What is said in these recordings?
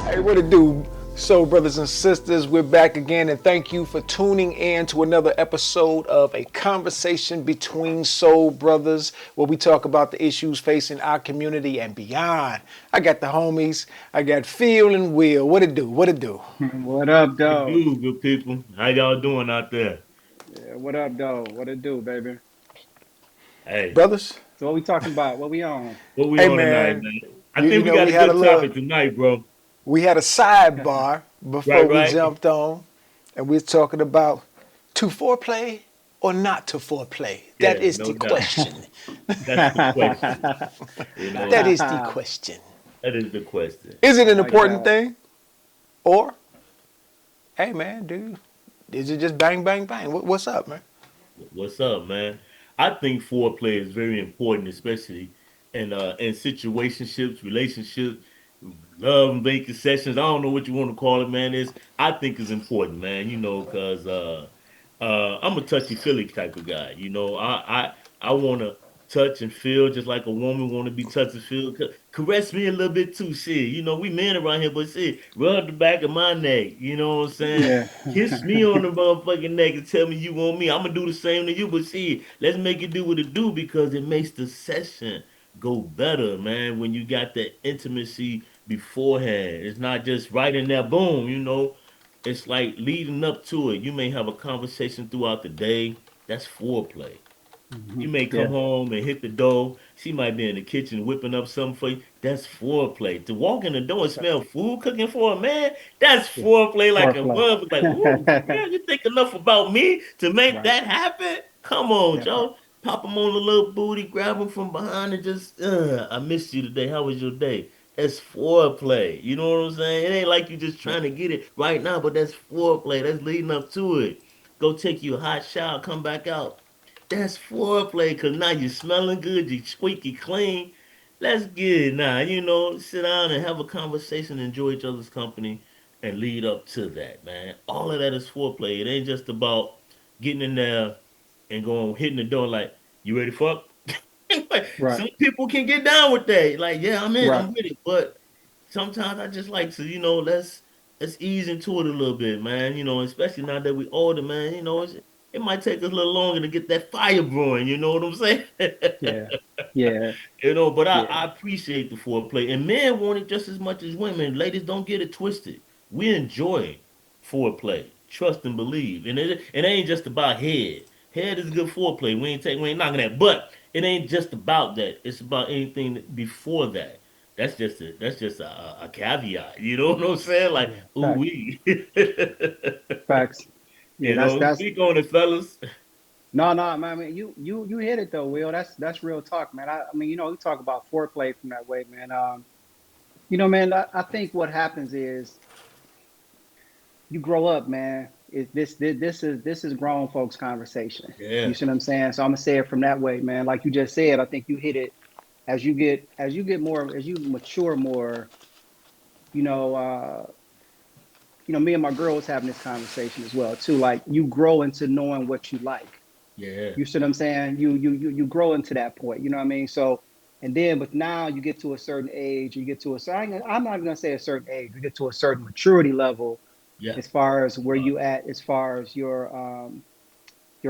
Hey, what it do? So, brothers and sisters, we're back again, and thank you for tuning in to another episode of A Conversation Between Soul Brothers, where we talk about the issues facing our community and beyond. I got the homies. I got Phil and Will. What it do? What it do? What up, It dog? do, good people. How y'all doing out there? Yeah, what up, dog? What it do, baby? Hey, Brothers? So what we talking about? What we on? what we Hey, on tonight, man, man? I you think we know, got we a had a good little, topic tonight, bro. we had a sidebar before Right, we right? jumped on, and we're talking about to foreplay or not to foreplay. That Yeah, is the no doubt. question. That's the question. You know, That is the question. that is the question. Is it I an like important that. thing? Or, hey man, dude, is it just bang, bang, bang? What's up, man? What's up, man? I think foreplay is very important, especially in situationships, relationships, love making sessions. I don't know what you want to call it, man. Is I think is important, man. You know, cause I'm a touchy feely type of guy. You know, I want to touch and feel just like a woman want to be touched and feel. Caress me a little bit too, shit. You know, we men around here, but shit, rub the back of my neck. You know what I'm saying? Yeah, Kiss me on the motherfucking neck and tell me you want me. I'm gonna do the same to you, but see, let's make it do what it do because it makes the session go better, man. When you got that intimacy beforehand, it's not just right in there, boom. You know, it's like leading up to it. You may have a conversation throughout the day. That's foreplay. You may come yeah, home and hit the door. She might be in the kitchen whipping up something for you. That's foreplay. To walk in the door and smell food cooking for a man, that's yeah. foreplay like a Foreplay. mother. Like, ooh, man, you think enough about me to make Right. that happen? Come on, That part. Joe. Pop him on the little booty, grab him from behind, and just, I missed you today. How was your day? That's foreplay. You know what I'm saying? It ain't like you just Yeah. trying to get it right now, but that's foreplay. That's leading up to it. Go take you a hot shower, come back out. That's foreplay because now you're smelling good, you squeaky clean. Let's get it now. You know, sit down and have a conversation, enjoy each other's company, and lead up to that, man. All of that is foreplay. It ain't just about getting in there and going hitting the door like, you ready to fuck? Like, Right. some people can get down with that. Like, yeah, I'm in, Right. I'm with it. But sometimes I just like to, let's ease into it a little bit, man. You know, especially now that we older, man. You know, it might take us a little longer to get that fire brewing. You know what I'm saying? Yeah. Yeah. You know, but I Yeah. appreciate the foreplay, and men want it just as much as women. Ladies, don't get it twisted. We enjoy foreplay, trust and believe, and it ain't just about head. Head is good foreplay. We ain't knocking that, but it ain't just about that. It's about anything before that. That's just a caveat. You know what I'm saying? Like, Yeah. ooh Facts. wee. Facts. Yeah. You That's know, that's. speak on it, fellas. No, no, man. I mean, you hit it though, Will. That's real talk, man. I mean, we talk about foreplay from that way, man. Man, I think what happens is you grow up, man. This is grown folks conversation. You Yeah, see what I'm saying? So I'm gonna say it from that way, man. Like you just said, I think you hit it as you mature more. You know, me and my girl was having this conversation as well too. Like you grow into knowing what you like. yeah, You see what I'm saying? You grow into that point. You know what I mean? So, and then, but now you get to a certain age, you get to a certain. I'm not even gonna say a certain age. You get to a certain maturity level yeah. as far as where you at, as far as your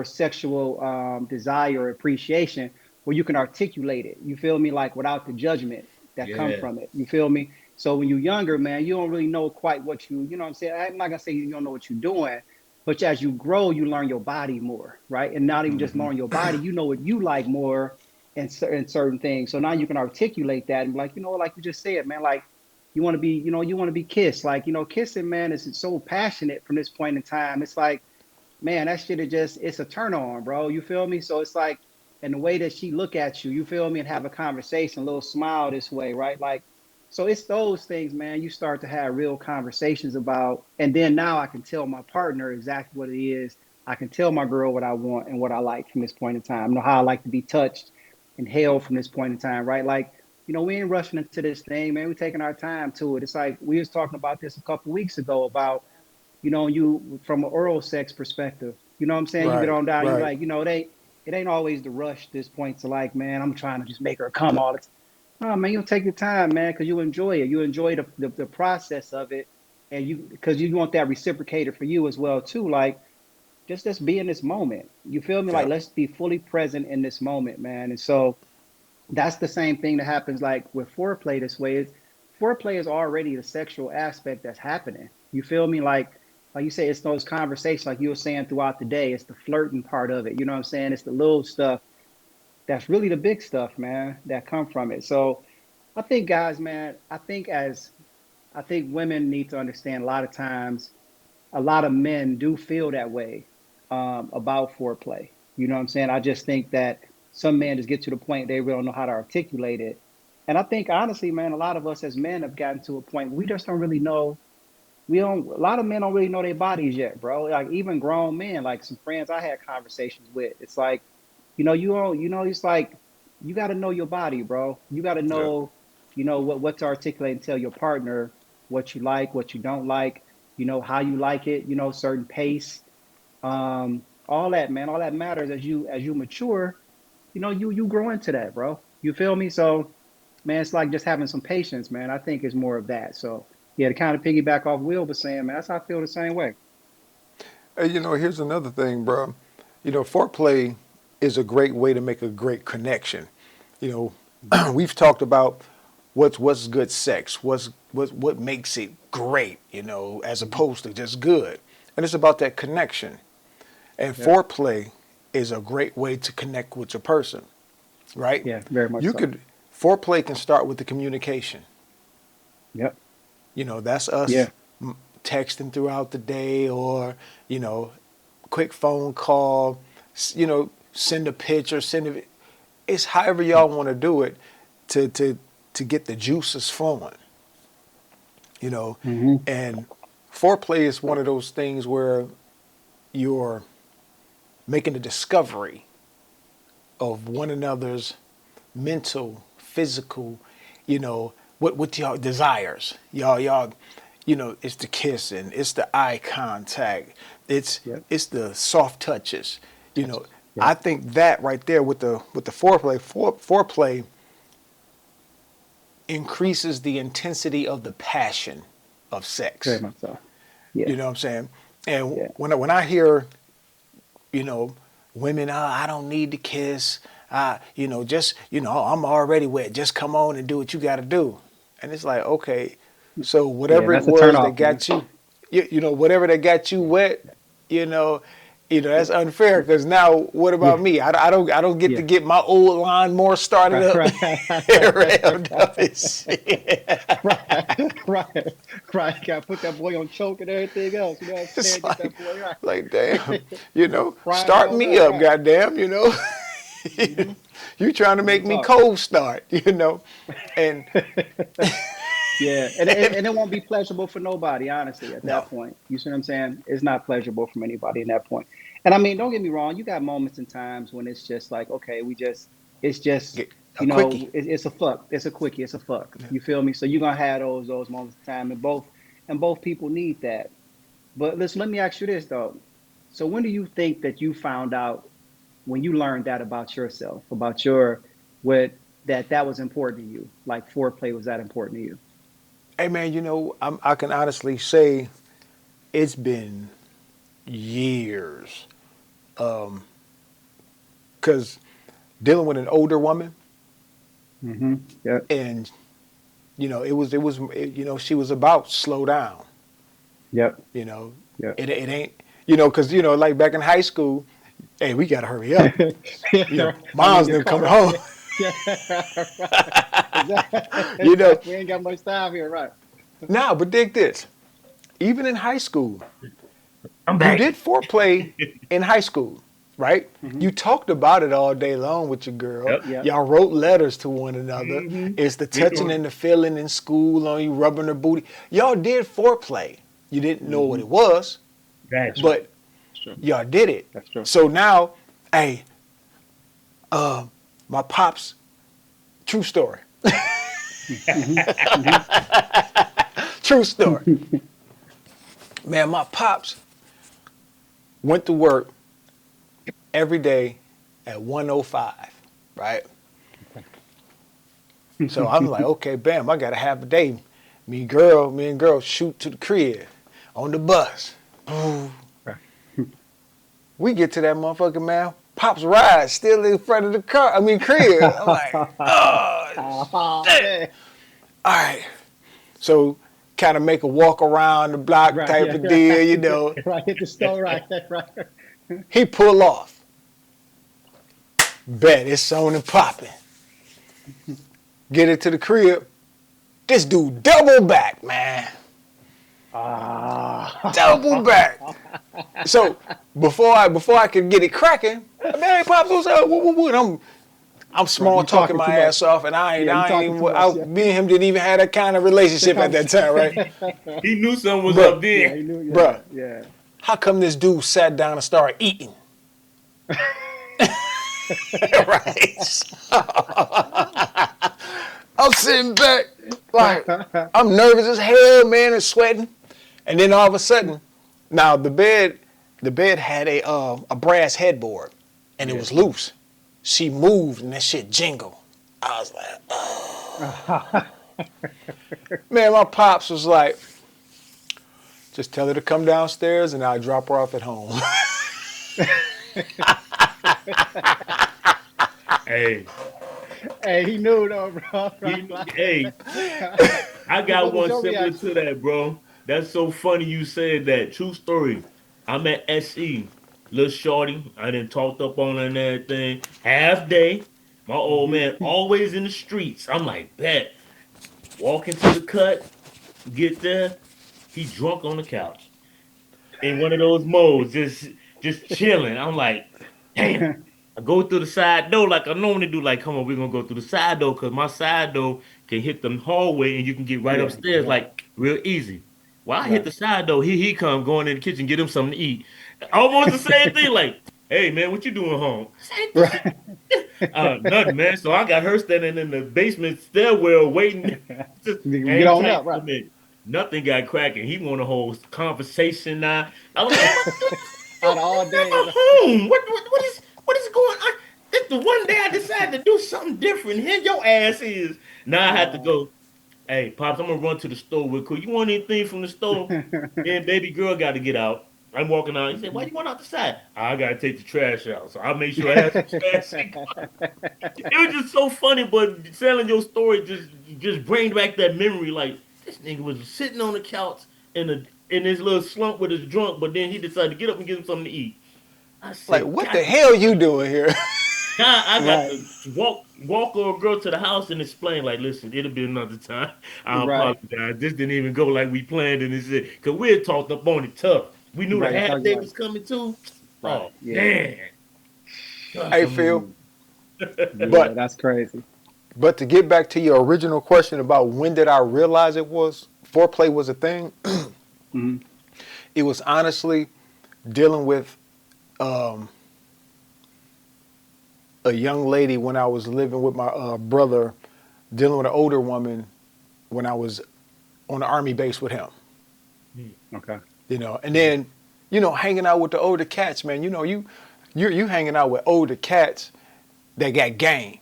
sexual desire or appreciation, where you can articulate it. You feel me? Like without the judgment that come Yeah. from it. You feel me? So when you're younger, man, you don't really know quite what you know what I'm saying? I'm not gonna say you don't know what you're doing, but as you grow, you learn your body more, right? And not even just Hmm. learn your body, you know what you like more in certain things. So now you can articulate that and be like, like you just said, man, like you want to be kissed. Like, kissing, man, is so passionate from this point in time. It's like, man, that shit is just it's a turn on, bro. You feel me? So it's like, and the way that she look at you, you feel me, and have a conversation, a little smile this way, right? Like, so it's those things, man. You start to have real conversations about, and then now I can tell my partner exactly what it is. I can tell my girl what I want and what I like from this point in time. I know how I like to be touched and held from this point in time, right? Like, we ain't rushing into this thing, man. We're taking our time to it. It's like we was talking about this a couple weeks ago about you from an oral sex perspective. You know what I'm saying? You get Right, on down, you right. like, it ain't always the rush this point to like, man, I'm trying to just make her come all the time. Oh man, you'll take your time, man, because you enjoy it. You enjoy the process of it, and you because you want that reciprocated for you as well too. Like just be in this moment. You feel me? Like Yeah. let's be fully present in this moment, man. And so that's the same thing that happens like with foreplay this way. Is foreplay is already the sexual aspect that's happening. You feel me? Like you say, it's those conversations like you were saying throughout the day. It's the flirting part of it. You know what I'm saying? It's the little stuff that's really the big stuff, man, that come from it. So I think guys, man, I think women need to understand a lot of times a lot of men do feel that way about foreplay. You know what I'm saying? I just think that some men just get to the point they really don't know how to articulate it. And I think honestly, man, a lot of us as men have gotten to a point where we just don't really know. We don't. A lot of men don't really know their bodies yet, bro. Like even grown men, like some friends I had conversations with. It's like, you don't. It's like you got to know your body, bro. You got to Yeah. know, what to articulate and tell your partner what you like, what you don't like. How you like it. Certain pace. All that, man. All that matters as you mature. You grow into that, bro. You feel me? So, man, it's like just having some patience, man. I think is more of that. So, yeah, to kind of piggyback off Will was saying, man, that's how I feel the same way. Hey, here's another thing, bro. Foreplay is a great way to make a great connection. We've talked about what's good sex, what makes it great, as Mhm. opposed to just good. And it's about that connection. And Yep. foreplay is a great way to connect with your person, right? Yeah, very much You so. could Foreplay can start with the communication. Yep. That's us Yeah. texting throughout the day, or you know, quick phone call. Send a picture, send a. It's however y'all want to do it, to get the juices flowing. You know, Hmm. and foreplay is one of those things where you're making a discovery of one another's mental, physical, what y'all desires. Y'all, it's the kissing, it's the eye contact, it's Yep. it's the soft touches. I Yep. think that right there with the foreplay increases the intensity of the passion of Very sex. much so. Yeah. You know what I'm saying? And Yeah. when I hear, you know, women, I don't need to kiss. Just, I'm already wet. Just come on and do what you got to do. And it's like, okay, so Yeah. whatever it That's a turn was that off, man. got you, whatever that got you wet, you know, that's Yeah. unfair. Because now, what about Yeah. me? I don't get to Yeah. get my old line more started Right. up, Right. revved up and shit. Right. Right. Right. Got to put that boy on choke and everything else. You know what I'm It's saying? Get that like, boy right. damn, Fry and start all me that. up, Right. goddamn. Hmm. You trying to Real make me talk. cold start. And Yeah, and it won't be pleasurable for nobody, honestly, at no, that point. You see what I'm saying? It's not pleasurable from anybody in that point. And I mean, don't get me wrong, you got moments and times when it's just like, okay, it's just, get a quickie. it's a fuck, it's a quickie, it's a fuck. You feel me? So you're gonna have those moments of time, and both people need that. But listen, let me ask you this though. So when do you think that you found out when you learned that about yourself, about your what that was important to you, like foreplay was that important to you? Hey man, I can honestly say it's been years. Cause dealing with an older woman, Mm-hmm. Yep. and she was about slow down. Yep. You know, Yep. it ain't cause like back in high school, hey, we gotta hurry up. Yeah. I mean, Mom's you're them caught coming up. home. Yeah. Yeah. Right. Exactly. you know, Exactly. We ain't got much time here. Right. now but dig this. Even in high school, I'm you back. did foreplay in high school, right? Mm-hmm. You talked about it all day long with your girl. Yep. Yep. Y'all wrote letters to one another. Mm-hmm. It's the Big touching one. and the feeling in school on you, rubbing her booty. Y'all did foreplay. You didn't know what Mm-hmm. it was, Got That's you. right. but That's true. y'all did it. That's true. So now, hey, my pops, true story. Mm-hmm. True story. Mm-hmm. Man, my pops went to work every day at 1:05, right? Okay. So I'm like, okay, bam, I gotta have a day. Me and girl shoot to the crib on the bus. Boom. We get to that motherfucker, man. Pops ride still in front of the car. I mean crib. I'm like, oh Oh, shit. man. All right. So kind of make a walk around the block Right, type yeah, of deal, you right, know. right. Hit the store, right, right. He pull off. Bet it's on and popping. Get it to the crib. This dude double back, man. Double back. Ah. So before I could get it cracking, man, hey, Pops, what's up? What? I'm Right, small you talking talking my too ass much. off, and Yeah, you I ain't talking even. too much. Yeah, Me and him didn't even have that kind of the relationship at that time, right? conversation. He knew something was Bruh, up Yeah, there. he knew. Yeah, bruh. yeah. How come this dude sat down and started eating? Right. I'm sitting back, like, I'm nervous as hell, man, and sweating. And then all of a sudden, now the bed had a brass headboard, and it Yeah. was loose. She moved, and that shit jingled. I was like, oh. Man, my pops was like, just tell her to come downstairs, and I'll drop her off at home. Hey, Hey, he knew though, bro. hey, I got What was one your similar to reaction? that, bro. That's so funny you said that. True story. I'm at SE, little shorty. I done talked up on her and everything. Half day. My old man always in the streets. I'm like, bet. Walk into the cut, get there. He drunk on the couch in one of those modes, just chilling. I'm like, damn. I go through the side door like I normally do. Like, come on, we're gonna go through the side door because my side door can hit the hallway and you can get right Yeah, upstairs right, like real easy. Well, I hit right. the side door. He come going in the kitchen, get him something to eat. Almost the same thing. Like, hey man, what you doing home? Same thing. Right. Nothing, man. So I got her standing in the basement stairwell waiting. Just Get hang on tight up, for right? a minute. Nothing got cracking. He want a whole conversation now. I was like, Out of all I'm days, never home. What is going on? This the one day I decided to do something different. Here your ass is. Now I have to uh, go. Hey, pops, I'm gonna run to the store real quick. You want anything from the store? Then baby girl got to get out. I'm walking out. He said, "Why you want out the side?" I gotta take the trash out. So I made sure I had some trash. It was just so funny, but telling your story just bring back that memory. Like this nigga was sitting on the couch in his little slump with his drunk, but then he decided to get up and get him something to eat. I Like, said, what God, the hell you doing here? now I got right, to walk a girl to the house and explain. Like, listen, it'll be another time. I right, apologize. This didn't even go like we planned, and it's it because we had talked up on it tough. We knew the right. half Talking day like, was coming too. right, Oh yeah, man, gosh, Hey, I'm Phil. mm, yeah. But That's crazy. but to get back to your original question about when did I realize it was foreplay was a thing, Hmm. it was honestly dealing with um, a young lady when I was living with my brother, dealing with an older woman when I was on the army base with him. Okay. You know, and then hanging out with the older cats, man. You know, you hanging out with older cats that got game.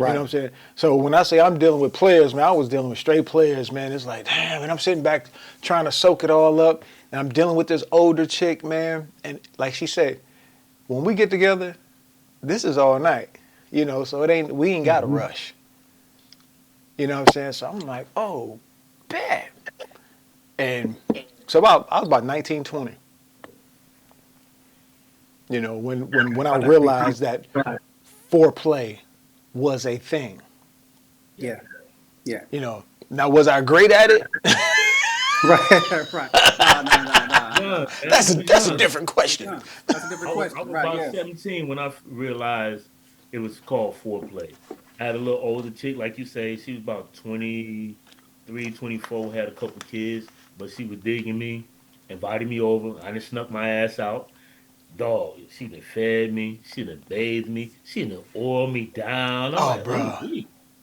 You know Right. what I'm saying? So when I say I'm dealing with players, man, I was dealing with straight players, man. It's like, damn, and I'm sitting back trying to soak it all up. And I'm dealing with this older chick, man. And like she said, when we get together, this is all night. You know, so we ain't got to Hmm. rush. You know what I'm saying? So I'm like, oh, bad. And so I was about 19, 20. You know, when I realized that Right. foreplay was a thing. Yeah. Yeah. You know, now was I great at it? Right. Right. No. No. No. No. No. young, man. That's a You were that's a young. different question. No. That's a I different was I question. was Right. about Yeah. 17 when I realized it was called foreplay. I had a little older chick, like you say, she was about 23, 24, had a couple kids, but she was digging me, invited me over. I done snuck my ass out. Dog, she done fed me, she done bathed me, she done oiled me down. I'm Oh, like, oh, bro.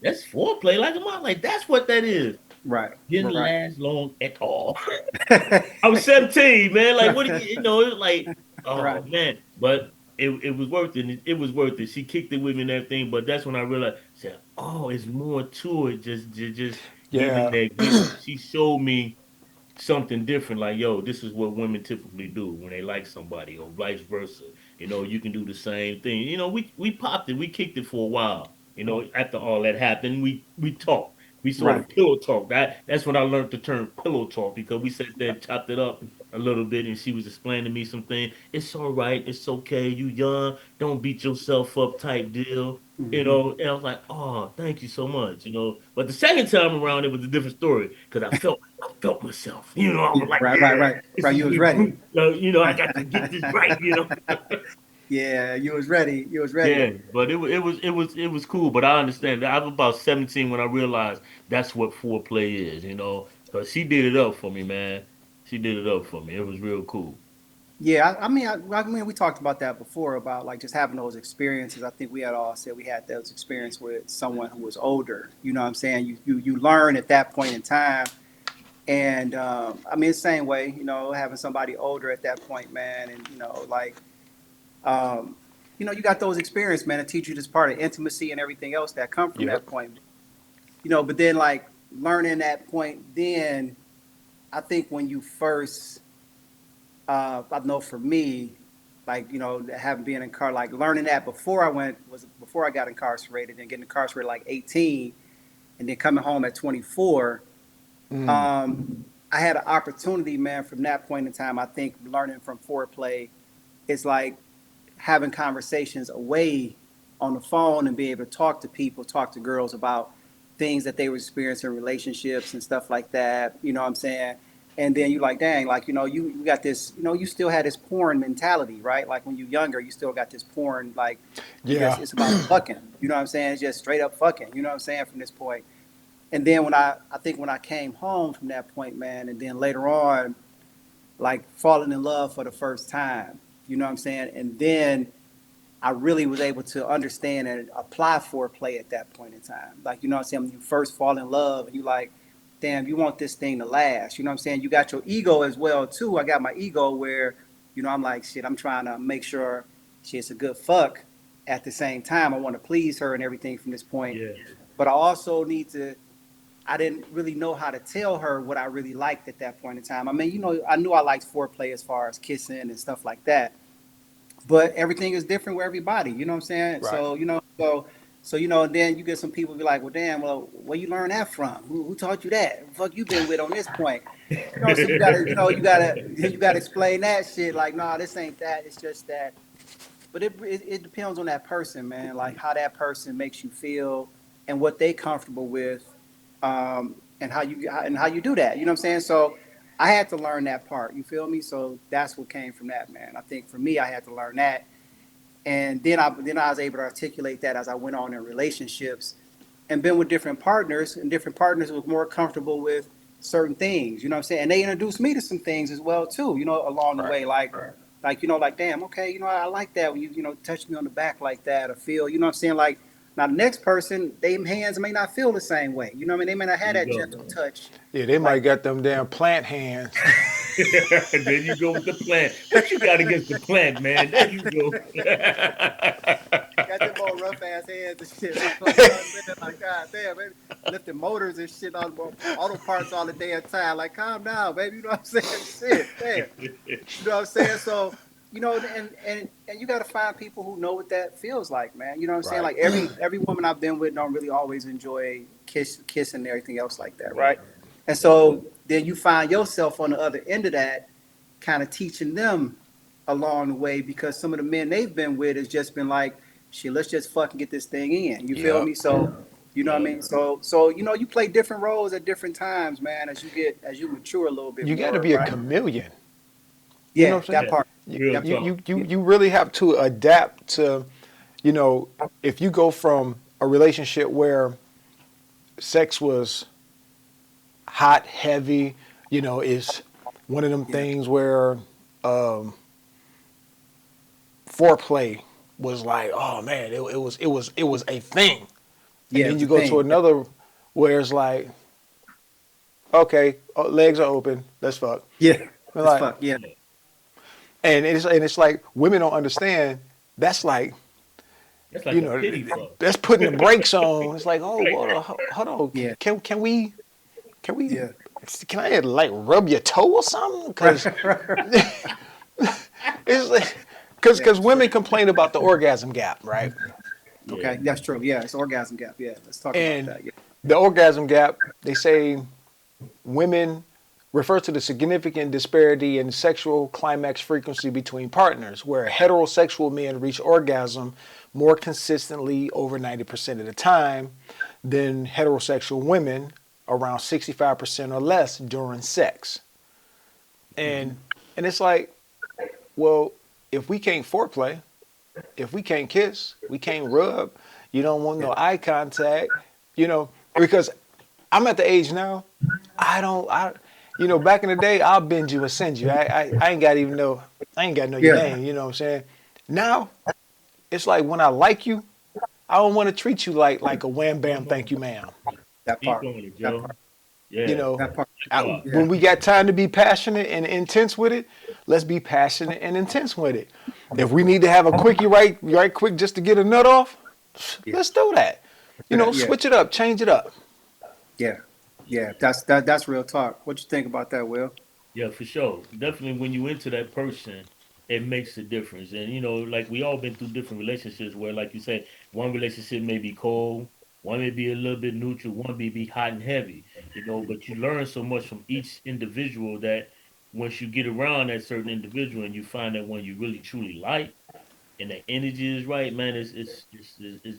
that's foreplay. Like, I'm like, that's what that is. Right. Didn't Right. last long at all. I was 17, man. Like, what do you know? It was like, oh Right. man. But it was worth it. It was worth it. She kicked it with me and everything, but that's when I realized, said, oh, it's more to it. Just giving Yeah. that giving. She showed me something different. Like, yo, this is what women typically do when they like somebody, or vice versa. You can do the same thing. We popped it, we kicked it for a while. After all that happened, we talked. We sort Right. of pillow talk. That's when I learned the term pillow talk because we sat there, chopped it up a little bit, and she was explaining to me something. It's all right. It's okay. You young. Don't beat yourself up. Type deal. Hmm. And I was like, oh, thank you so much. But the second time around, it was a different story because I felt myself. I Yeah. was like, Right. Right. yeah, Right. this Right. is You was good ready. group. I got to get this right. Yeah. You was ready. You was ready. Yeah, but it was cool. But I understand that I was about 17 when I realized that's what foreplay is. Because she did it up for me, man. She did it up for me. It was real cool. Yeah, I mean, we talked about that before about like just having those experiences. I think we had all said we had those experiences with someone who was older. You know what I'm saying? You learn at that point in time, and I mean, it's the same way. Having somebody older at that point, man, and like, um, you got those experiences, man, to teach you this part of intimacy and everything else that come from Yep. that point. But then like learning that point, then I think when you first I know for me, like having been in car, like learning that before I got incarcerated and getting incarcerated like 18, and then coming home at 24. Mm. I had an opportunity, man, from that point in time. I think learning from foreplay is like having conversations away on the phone and being able to talk to people, talk to girls about things that they were experiencing in relationships and stuff like that. You know what I'm saying? And then you like, dang, like, you got this, you still had this porn mentality, right? Like when you're younger, you still got this porn, like Yeah. it's about fucking. You know what I'm saying? It's just straight up fucking. You know what I'm saying? From this point. And then I think when I came home from that point, man, and then later on, like falling in love for the first time. You know what I'm saying? And then I really was able to understand and apply foreplay at that point in time. Like, you know what I'm saying? When you first fall in love and you like, damn, you want this thing to last. You know what I'm saying? You got your ego as well too. I got my ego where, I'm like, shit, I'm trying to make sure she's a good fuck. At the same time, I want to please her and everything from this point. Yeah. But I also I didn't really know how to tell her what I really liked at that point in time. I mean, I knew I liked foreplay as far as kissing and stuff like that, but everything is different with everybody. You know what I'm saying? Right. And then you get some people be like, well, damn, well, where you learn that from? Who taught you that? The fuck you been with on this point? So you gotta explain that shit. Like, nah, this ain't that. It's just that. But it depends on that person, man. Like how that person makes you feel and what they comfortable with, and how you do that. You know what I'm saying? So I had to learn that part. You feel me? So that's what came from that, man. I think for me, I had to learn that, and then I was able to articulate that as I went on in relationships, and been with different partners, and different partners was more comfortable with certain things. You know what I'm saying? And they introduced me to some things as well too. Along the Right. way, like damn, okay, I like that when you touch me on the back like that, or feel, you know what I'm saying, like. Now the next person, they hands may not feel the same way. You know what I mean? They may not There have you that go. gentle touch Yeah, they might like that. got them damn plant hands. There you go with the plant. What you got against the plant, man? There you go. Got them old rough ass hands and shit. Like, you know what I'm saying? Like, God damn, baby. Lifting motors and shit on auto parts all the damn time. Like, calm down, baby. You know what I'm saying? Shit, damn. You know what I'm saying? So, and you got to find people who know what that feels like, man. You know what I'm saying? Right. Like every woman I've been with don't really always enjoy kissing and everything else like that, Right. right? And so then you find yourself on the other end of that, kind of teaching them along the way, because some of the men they've been with has just been like, shit, let's just fucking get this thing in. You feel Yep. me? So, you know what I Yeah. mean? So you play different roles at different times, man, as you mature a little bit You got to more, be a right? chameleon. You know Yeah, what I'm saying? that Yeah. part. You, Real That you, part. talk. you, you, Yeah. you really have to adapt to, you know, if you go from a relationship where sex was hot, heavy, is one of them Yeah. things where um, foreplay was like, oh man, it was a thing, and Yeah, then it's you a go to thing. Yeah. another where it's like, okay, legs are open, let's fuck. Yeah. We're As like, fuck. Yeah. Yeah. and it's like women don't understand. that's like, That's you like a know, pity fuck. that's putting the brakes on. It's like, oh, Right. hold on, Yeah, can we, yeah. can I like rub your toe or something? Because it's like, Yeah, because it's true. women complain about the orgasm gap, right? Yeah. Okay, that's true. Yeah, it's orgasm gap. Yeah, let's talk about And that. Yeah, the orgasm gap, they say women refers to the significant disparity in sexual climax frequency between partners, where heterosexual men reach orgasm more consistently over 90% of the time than heterosexual women, around 65% or less during sex. And and it's like, well, if we can't foreplay, if we can't kiss, we can't rub, you don't want yeah, no eye contact, because I'm at the age now, I don't, back in the day, I'll bend you and send you. I ain't got to even know, I ain't got to know your yeah. name, you know what I'm saying? Now, it's like when I like you, I don't want to treat you like a wham bam, Come thank you, on. ma'am. That Speak part. on it, That Joe. part. You Yeah. know, That part. That part. Yeah, when we got time to be passionate and intense with it, let's be passionate and intense with it. If we need to have a quickie right quick just to get a nut off, yeah. let's do that. Yeah, Switch it up, change it up. yeah, yeah. That's real talk. What you think about that, Will? Yeah, for sure. Definitely when you into that person, it makes a difference. And like we all been through different relationships where, like you said, one relationship may be cold, one may be a little bit neutral, one may be hot and heavy, but you learn so much from each individual that once you get around that certain individual and you find that one you really truly like and the energy is right, man, it's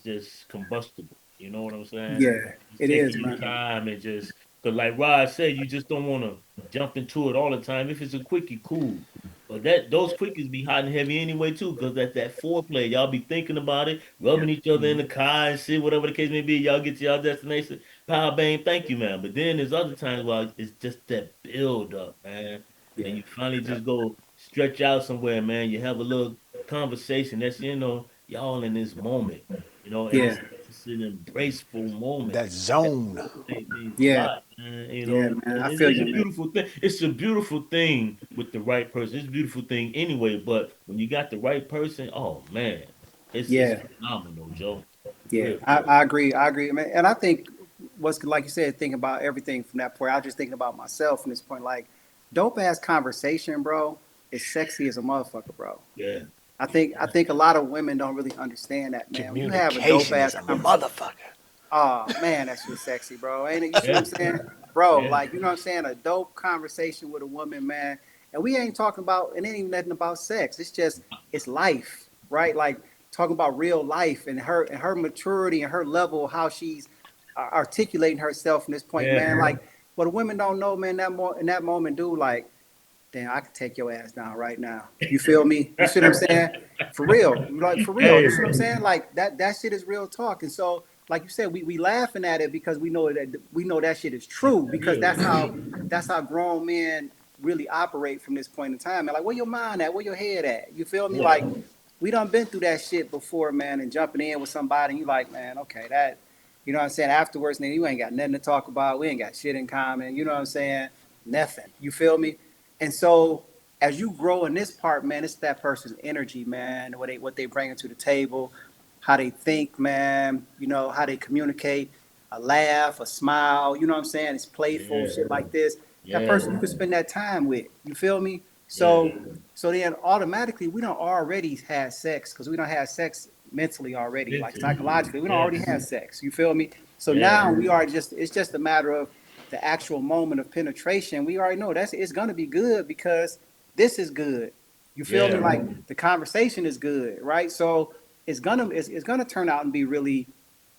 just combustible. You know what I'm saying? Yeah, Just it taking is, your man. time and just because, like Rod said, you just don't want to jump into it all the time. If it's a quickie, cool. But those quickies be hot and heavy anyway too, because that foreplay, y'all be thinking about it, Yeah, rubbing each other in mhm. the car and shit, whatever the case may be. Y'all get to y'all destination, power bang, thank you, man. But then there's other times where it's just that build up, man, and Yeah, you finally yeah, just go stretch out somewhere, man. You have a little conversation. That's y'all in this moment, and yeah, it's an embraceful moment. That zone. It means a yeah, lot, man. yeah, man. I feel It's a you, man. beautiful thing. It's a beautiful thing with the right person. It's a beautiful thing anyway. But when you got the right person, oh man, it's Yeah, phenomenal, Joe. yeah. Real I, talk. I agree. I agree, man. And I think what's like you said, thinking about everything from that point. I was just thinking about myself from this point. Like, dope ass conversation, bro, is sexy as a motherfucker, bro. Yeah, I think a lot of women don't really understand that, man. When you have a dope Communication is ass a conversation, motherfucker. oh man, that shit's sexy, bro. Ain't it? You see what yeah, I'm saying? Bro, yeah, like, you know what I'm saying? A dope conversation with a woman, man. And we ain't talking about, it ain't even nothing about sex. It's just, it's life, right? Like talking about real life and her maturity and her level, how she's articulating herself from this point, yeah, man. Like, what women don't know, man, in that moment, dude, like, damn, I could take your ass down right now. You feel me? You see what I'm saying? For real. Like for real. You hey, see what I'm saying? Like that shit is real talk. And so, like you said, we laughing at it because we know that shit is it's true because real. that's how grown men really operate from this point in time. And like where your mind at? Where your head at? You feel me? Yeah, Like we done been through that shit before, man, and jumping in with somebody and you like, man, okay, that you know what I'm saying? Afterwards, nigga, you ain't got nothing to talk about. We ain't got shit in common. You know what I'm saying? Nothing. You feel me? And so as you grow in this part, man, it's that person's energy, man, what they bring to the table, how they think, man, how they communicate, a laugh, a smile, you know what I'm saying? It's playful, yeah, shit like this. That yeah, person you could spend that time with. You feel me? yeah. So then automatically we don't already have sex because we don't have sex mentally already, like Mentally, psychologically, we don't already yes, have sex. You feel me? So yeah, now it's just a matter of the actual moment of penetration. We already know it's gonna be good because this is good. You feel me? yeah, Like the conversation is good, right? So it's gonna turn out and be really,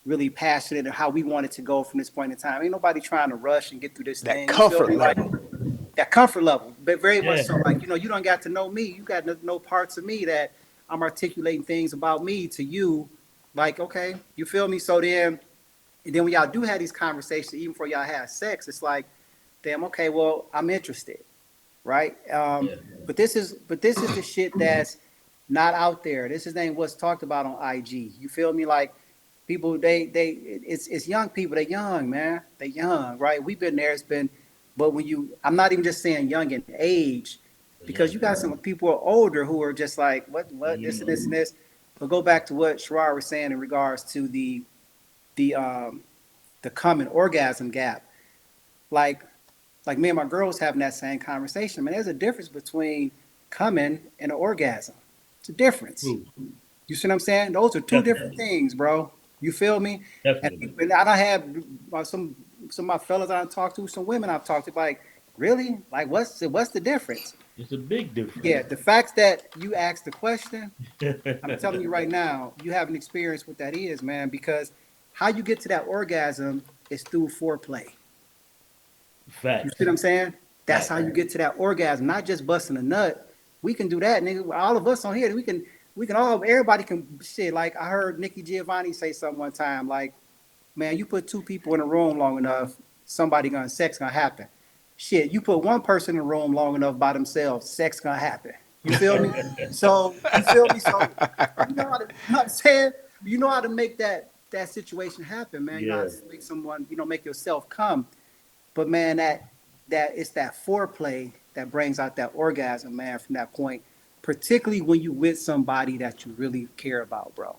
really passionate and how we want it to go from this point in time. Ain't nobody trying to rush and get through this That thing. You feel comfort me? Like level. that comfort level, but very much yeah, so. Like you don't got to know me. You got to know parts of me that I'm articulating things about me to you. Like okay, you feel me? So then, and then when y'all do have these conversations, even before y'all have sex, it's like, damn, okay, well, I'm interested, right? yeah, But this is the shit that's not out there. This is ain't what's talked about on IG. You feel me? Like people, it's young people. They young, man. They young, right? We've been there. It's been, but I'm not even just saying young in age, but because yeah, you got some people who are older who are just like, what, this and yeah, this and this. But go back to what Sherrod was saying in regards to the the common orgasm gap. Like like me and my girl was having that same conversation. Man, there's a difference between coming and an orgasm. It's a difference. True. You see what I'm saying? Those are two different Definitely. things, bro. You feel me? And, Definitely. and I don't have some of my fellas I talked to, some women I've talked to, like, really? Like, what's the difference? It's a big difference. Yeah, the fact that you asked the question, I'm telling you right now, you haven't experienced what that is, man, because how you get to that orgasm is through foreplay. You see Facts. what I'm saying? That's how Facts. you get to that orgasm, not just busting a nut. We can do that, nigga. All of us on here, we can all everybody can shit. Like I heard Nikki Giovanni say something one time, like, man, you put two people in a room long enough, sex gonna happen. Shit, you put one person in a room long enough by themselves, sex gonna happen. You feel me? So you feel me? So you know how to, you know what I'm saying? You know how to make that situation happen, man. You know how Yeah. to make someone, make yourself come. But man, that it's that foreplay that brings out that orgasm, man, from that point, particularly when you with somebody that you really care about, bro.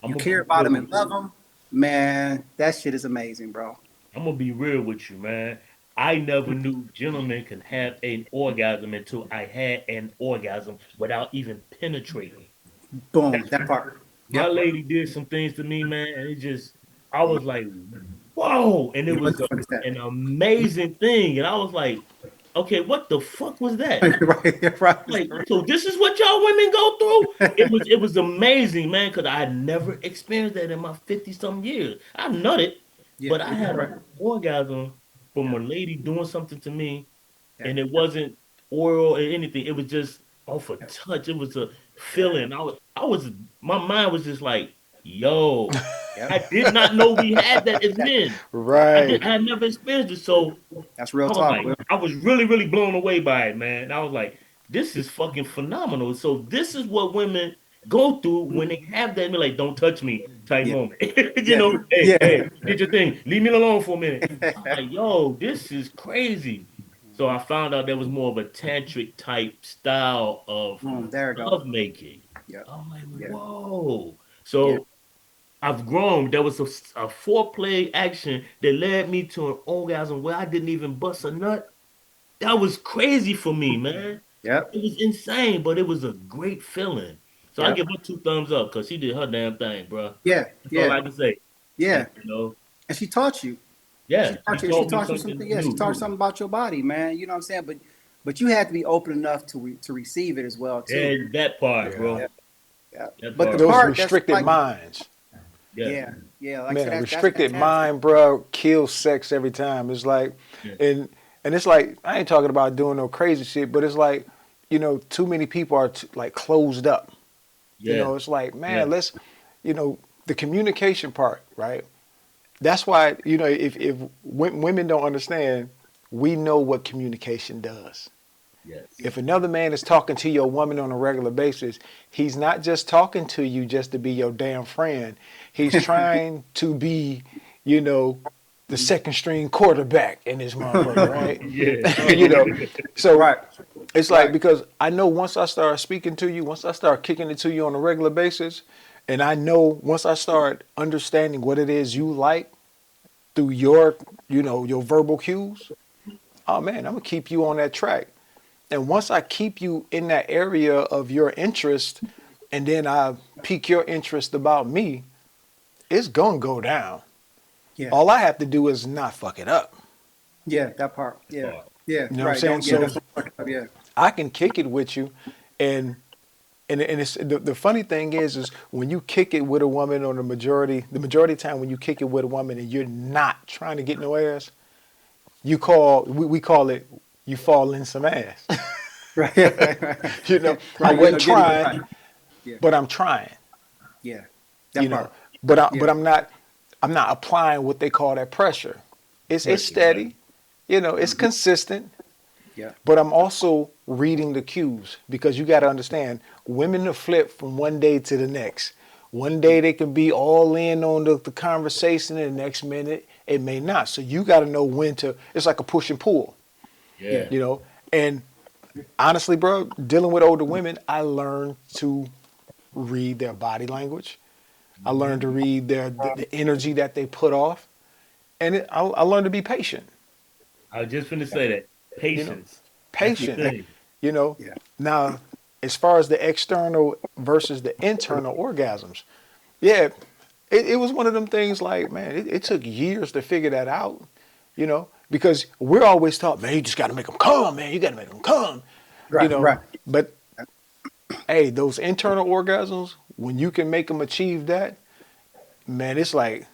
I'm You gonna care be about real them with and love them, man. That shit is amazing, bro. I'm gonna be real with you, man. I never knew gentlemen could have an orgasm until I had an orgasm without even penetrating. Boom, That's that part. my Yep. lady did some things to me, man, and it just I was like, whoa, and it You was understand? an amazing thing, and I was like, okay, what the fuck was that? Right, right. Like, so this is what y'all women go through? It was amazing, man, because I had never experienced that in my 50 something years. I nutted, Yeah, but I yeah, had right. an orgasm from Yeah, a lady doing something to me, yeah, and it wasn't oral or anything. It was just off a touch. It was a yeah, feeling. My mind was just like, yo, yeah. I did not know we had that as men. Right. I had never experienced it. So That's real I was talk, like, Will. I was really, really blown away by it, man. I was like, this is fucking phenomenal. So this is what women go through when they have that, like, don't touch me type Yeah, moment. yeah, Hey, yeah. hey, did your thing. Leave me alone for a minute. I'm like, yo, this is crazy. So I found out there was more of a tantric type style of Boom, there we go. love making. Yeah, I'm like, yeah, whoa. yeah, So I've grown. There was a foreplay action that led me to an orgasm where I didn't even bust a nut. That was crazy for me, man. yep, It was insane, but it was a great feeling. So I give yep. her two thumbs up because she did her damn thing, bro. Yeah, That's all yeah, I can say. And yeah. you know, And she taught you. yeah, she She taught me taught you something something. Yeah, she new. taught you something about your body, man. You know what I'm saying? But you had to be open enough to receive it as well, too. And that part, Yeah. Yeah, bro. yeah. That But the part. Those part that's restricted like, minds. Yes. yeah, yeah, like I Man, said, a that's restricted fantastic. mind, bro, kills sex every time. It's like, Yes. and it's like I ain't talking about doing no crazy shit, but it's like, too many people are like closed up. Yes. It's like, man, Yes. let's, the communication part, right? That's why, if women don't understand, we know what communication does. Yes. If another man is talking to your woman on a regular basis, he's not just talking to you just to be your damn friend. He's trying to be, you know, the second string quarterback in this motherfucker, right? Yeah. you know, so Right, it's like right. because I know once I start speaking to you, once I start kicking it to you on a regular basis, and I know once I start understanding what it is you like through your verbal cues, oh man, I'm gonna keep you on that track. And once I keep you in that area of your interest, and then I pique your interest about me, it's gonna go down. Yeah, All I have to do is not fuck it up. yeah, that part. That Yeah, part. yeah, You know what I'm right. saying? Don't, yeah, So that's yeah, I can kick it with you, and it's the funny thing is when you kick it with a woman on the majority of time when you kick it with a woman and you're not trying to get no ass, we call it you fall in some ass. right, right, right, I right. You end wasn't up getting it trying, right. Yeah, but I'm trying. yeah, you that know part. but Yeah, I'm not applying what they call that pressure. It's Pressure, right? steady, it's hmm, consistent, yeah, but I'm also reading the cues because you got to understand women to flip from one day to the next. One day they can be all in on the conversation, and the next minute it may not. So you got to know when to. It's like a push and pull, yeah, Yeah. you know. And honestly, bro, dealing with older women, I learned to read their body language. I learned to read the energy that they put off, and I learned to be patient. I was just finna say that. You know, Patience. That's the patient. thing. You know, Yeah. now as far as the external versus the internal orgasms, yeah, it was one of them things like, man, it took years to figure that out, because we're always taught, man, you just got to make them come, man, you got to make them come, you Right. know, Right. but hey, those internal orgasms, when you can make them achieve that, man, it's like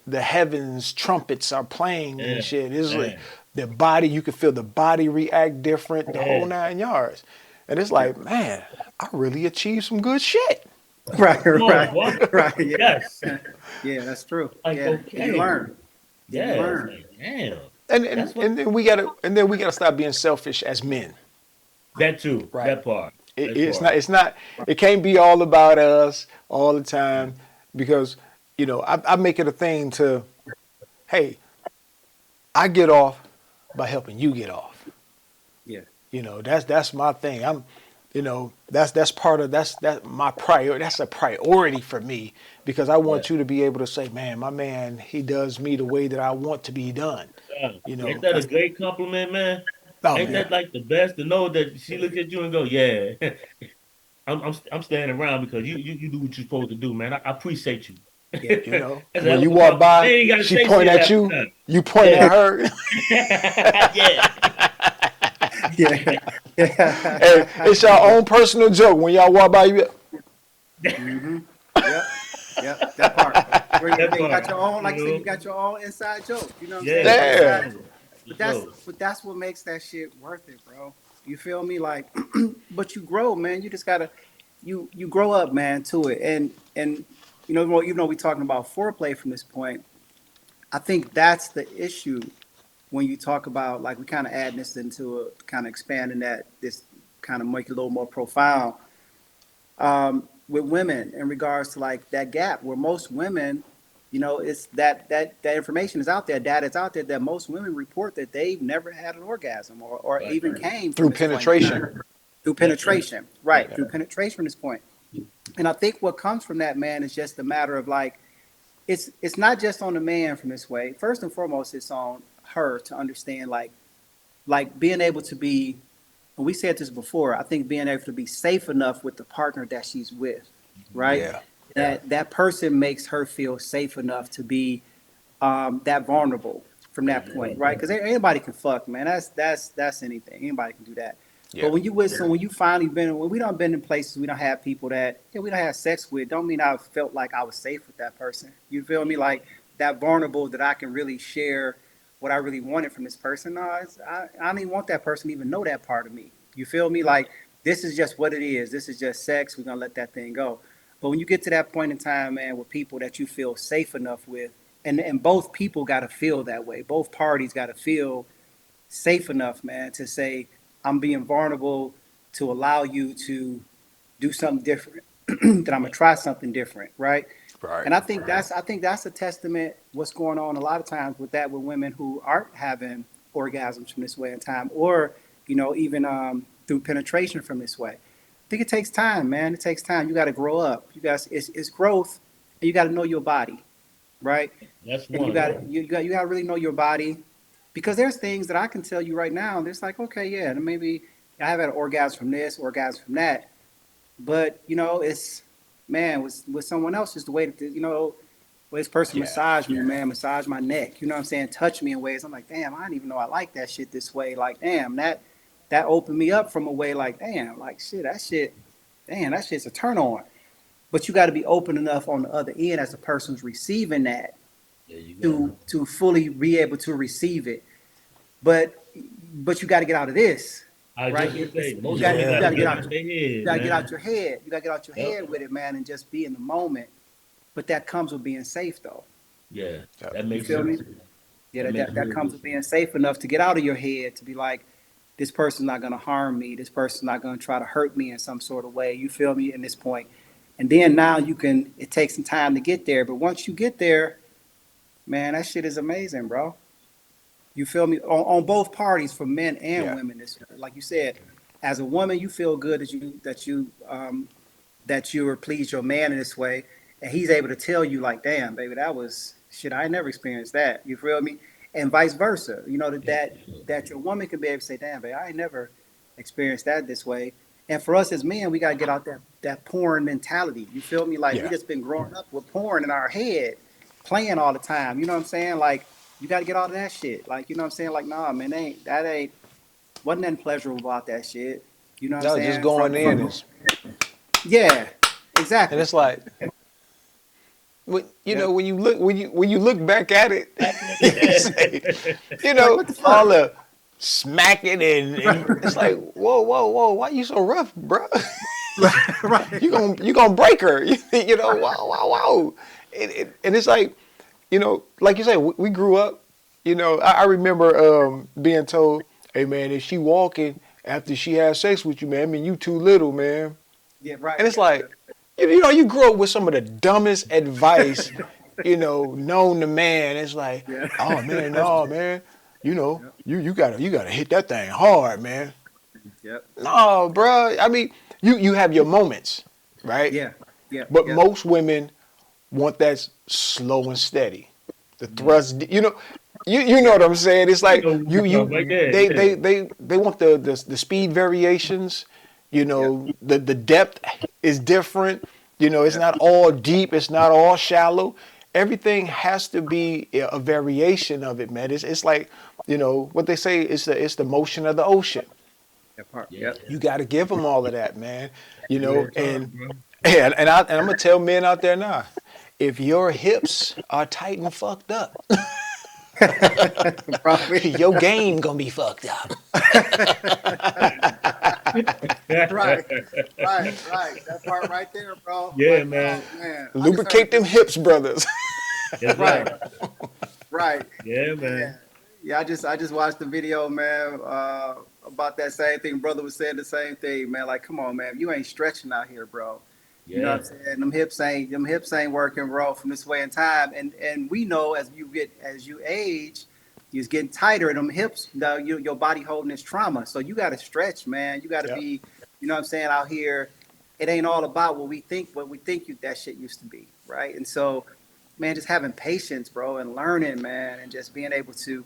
the heavens trumpets are playing and Yeah, shit. It's like man. the body, you can feel the body react different, the whole Yeah. 9 yards. And it's Yeah. like, man, I really achieved some good shit. Right. Come on, Right. boy. Right. Yeah. Yes. Yeah. That's true. Like, Yeah. You okay. learn. Yeah. You Yes. learn. Like, damn. And That's and, what and then we gotta stop being selfish as men, that too. right? That part. It, That it's part. not it's not it can't be all about us all the time, because I make it a thing to, hey, I get off by helping you get off. Yeah. That's my thing. That's part of that my priority. That's a priority for me, because I Yeah. want you to be able to say, man, my man, he does me the way that I want to be done. Yeah. You Ain't know, that a great compliment, man? oh Ain't man, that like the best to know that she look at you and go, yeah, I'm standing around because you do what you're supposed to do, man. I appreciate you. Yeah. That's a when hell you of a walk compliment. by, They ain't gotta she say point shit at half the you, time. you point Yeah. at her. Yeah. Yeah. Yeah. Hey, it's your own personal joke when y'all walk by. You, Mm-hmm. Yep. Yep. That part. Where That you got part, your own, you like I said, you know. got your own inside joke. You know what I'm saying? Yeah, Your for yeah, inside. sure. For But that's sure. but that's what makes that shit worth it, bro. You feel me? Like, but you grow, man. You just gotta you grow up, man, to it. And even though we're talking about foreplay from this point, I think that's the issue when you talk about, like, we kind of add this into a kind of expanding that, this kind of make it a little more profound, with women in regards to like that gap where most women, it's that information is out there, data is out there, that most women report that they've never had an orgasm, or Right. even came from through this point in penetration. time through Yeah, yeah, penetration, yeah. right? Through penetration from this point. And I think what comes from that, man, is just a matter of like, it's not just on the man from this way. First and foremost, it's on her to understand, like being able to be, and we said this before, I think being able to be safe enough with the partner that she's with, right? Yeah, That person makes her feel safe enough to be, that vulnerable from that point, right? Because anybody can fuck, man. That's anything. Anybody can do that. But yeah, when you with, so when you finally been, when we don't been in places, we don't have people that, yeah, we don't have sex with, don't mean I felt like I was safe with that person. You feel me? Like that vulnerable, that I can really share what I really wanted from this person. No, I don't even want that person to even know that part of me. You feel me? Like, this is just what it is. This is just sex. We're gonna let that thing go. But when you get to that point in time, man, with people that you feel safe enough with, and both people got to feel that way. Both parties got to feel safe enough, man, to say, I'm being vulnerable to allow you to do something different. That I'm gonna try something different, right? right. And I think that's a testament what's going on a lot of times with that, with women who aren't having orgasms from this way in time, or even through penetration from this way. I think it takes time, man. It takes time. You got to grow up. You guys, it's growth, and you got to know your body, right? That's And you one. got you got to really know your body, because there's things that I can tell you right now. There's like, okay, yeah, maybe I have had an orgasm from this, orgasm from that, but it's, man, with someone else, just the way that this person Yeah, massaged me, man, massage my neck. You know what I'm saying? Touch me in ways. I'm like, damn, I didn't even know I like that shit this way. Like, damn, that opened me up from a way, like, damn, like shit, damn, that shit's a turn on. But you got to be open enough on the other end as the person who's receiving that, There you go. to fully be able to receive it. But you got to get out of this, I was right? just gonna say, You most got women you yeah, got gotta to get get out. out their You head, got to get out man. your head. You got to get out your Yep. head with it, man, and just be in the moment. But that comes with being safe, though. Yeah. yeah, That You makes feel me? sense. Yeah, That makes that real comes good with sense. being safe enough to get out of your head, to be like, this person's not going to harm me. This person's not going to try to hurt me in some sort of way. You feel me? In this point, and then now you can. It takes some time to get there, but once you get there, man, that shit is amazing, bro. You feel me? On both parties, for men and yeah, women. This, like you said, as a woman, you feel good that you that you were pleased your man in this way, and he's able to tell you like, damn, baby, that was shit. I ain't never experienced that. You feel me? And vice versa. You know that your woman can be able to say, damn, baby, I ain't never experienced that this way. And for us as men, we gotta get out that porn mentality. You feel me? Like we Yeah. just been growing up with porn in our head, playing all the time. You know what I'm saying? Like you gotta get all of that shit. Like you know what I'm saying? Like nah, man, ain't wasn't nothing pleasurable about that shit. You know what I'm No, just saying? going in From is, yeah, and exactly. it's like, Yeah. when you look back at it, you say, Like what the all fuck? the smacking and it's like, whoa, why you so rough, bro? Right, right, You gonna break her, wow. And it's like, like you say, we grew up. I remember being told, hey man, if she walking after she has sex with you, man, I mean you too little, man. yeah, right. And it's like, you grew up with some of the dumbest advice, known to man. It's like, Yeah, oh man, no man, you gotta hit that thing hard, man. yep, No, bro. I mean, you have your moments, right? yeah, yeah, But yeah, most women want that slow and steady. The Yeah. thrust, you know yeah, what I'm saying? It's You like know what we're talking about. Yeah, yeah. they want the speed variations. yeah, The depth is different. It's yeah. not all deep. It's not all shallow. Everything has to be a variation of it, man. It's like what they say. It's the motion of the ocean. That part. Yeah. Yep. You got to give them all of that, man. Real talk, And bro. I'm gonna tell men out there now, if your hips are tight and fucked up, Probably. your game gonna be fucked up. Right, right. That part right there, bro. Yeah, Like, man. oh man, I just heard Lubricate them this. hips, brothers. That's Right, right. right. Yeah, Yeah, man. yeah. I just watched the video, man, about that same thing. Brother was saying the same thing, man. Like, come on, man, you ain't stretching out here, bro. You know what Yeah. I'm saying? Them hips ain't working, bro, from this way in time. And we know as you age, you're getting tighter, and them hips, your body holding this trauma. So you got to stretch, man. You got to Yep. be, you know what I'm saying, out here. It ain't all about what we think that shit used to be, right? And so, man, just having patience, bro, and learning, man, and just being able to.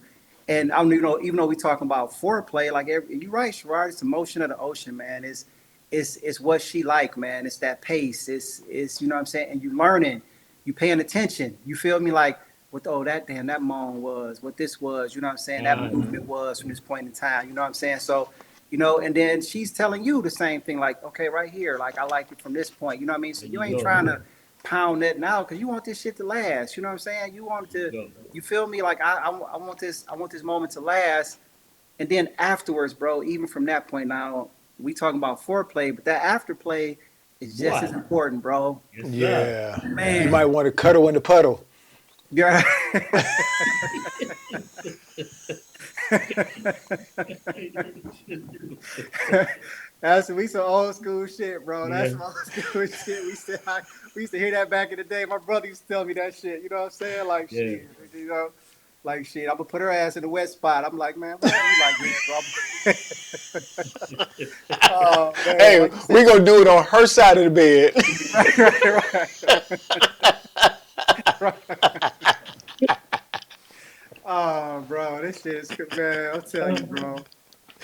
And I'm, even though we talking about foreplay, like you're right, Sherrod, it's the motion of the ocean, man. It's what she like, man. It's that pace. It's you know what I'm saying, and you learning, you paying attention. You feel me? Like what that moan was, what this was. You know what I'm saying? That Uh-huh. movement was from this point in time. You know what I'm saying? So. And then she's telling you the same thing, like, okay, right here, like I like it from this point. You know what I mean? So There you you ain't go. trying to pound that now because you want this shit to last. You know what I'm saying? You want There you to, go. you feel me? Like I want this moment to last, and then afterwards, bro. Even from that point now, we talking about foreplay, but that afterplay is just as What? important, bro. Yes, sir. Yeah. You might Man, want to cuddle in the puddle. yeah. That's we some old school shit, bro. That's Yeah. some old school shit. We used to hear that back in the day. My brother used to tell me that shit. You know what I'm saying? Like Yeah. shit, like shit. I'm gonna put her ass in the wet spot. I'm like, man, what? He like, yeah, bro. Oh man, Hey, like you we said. gonna do it on her side of the bed. Right, right, right, right. Oh, bro, this shit is man. I'll tell you, bro.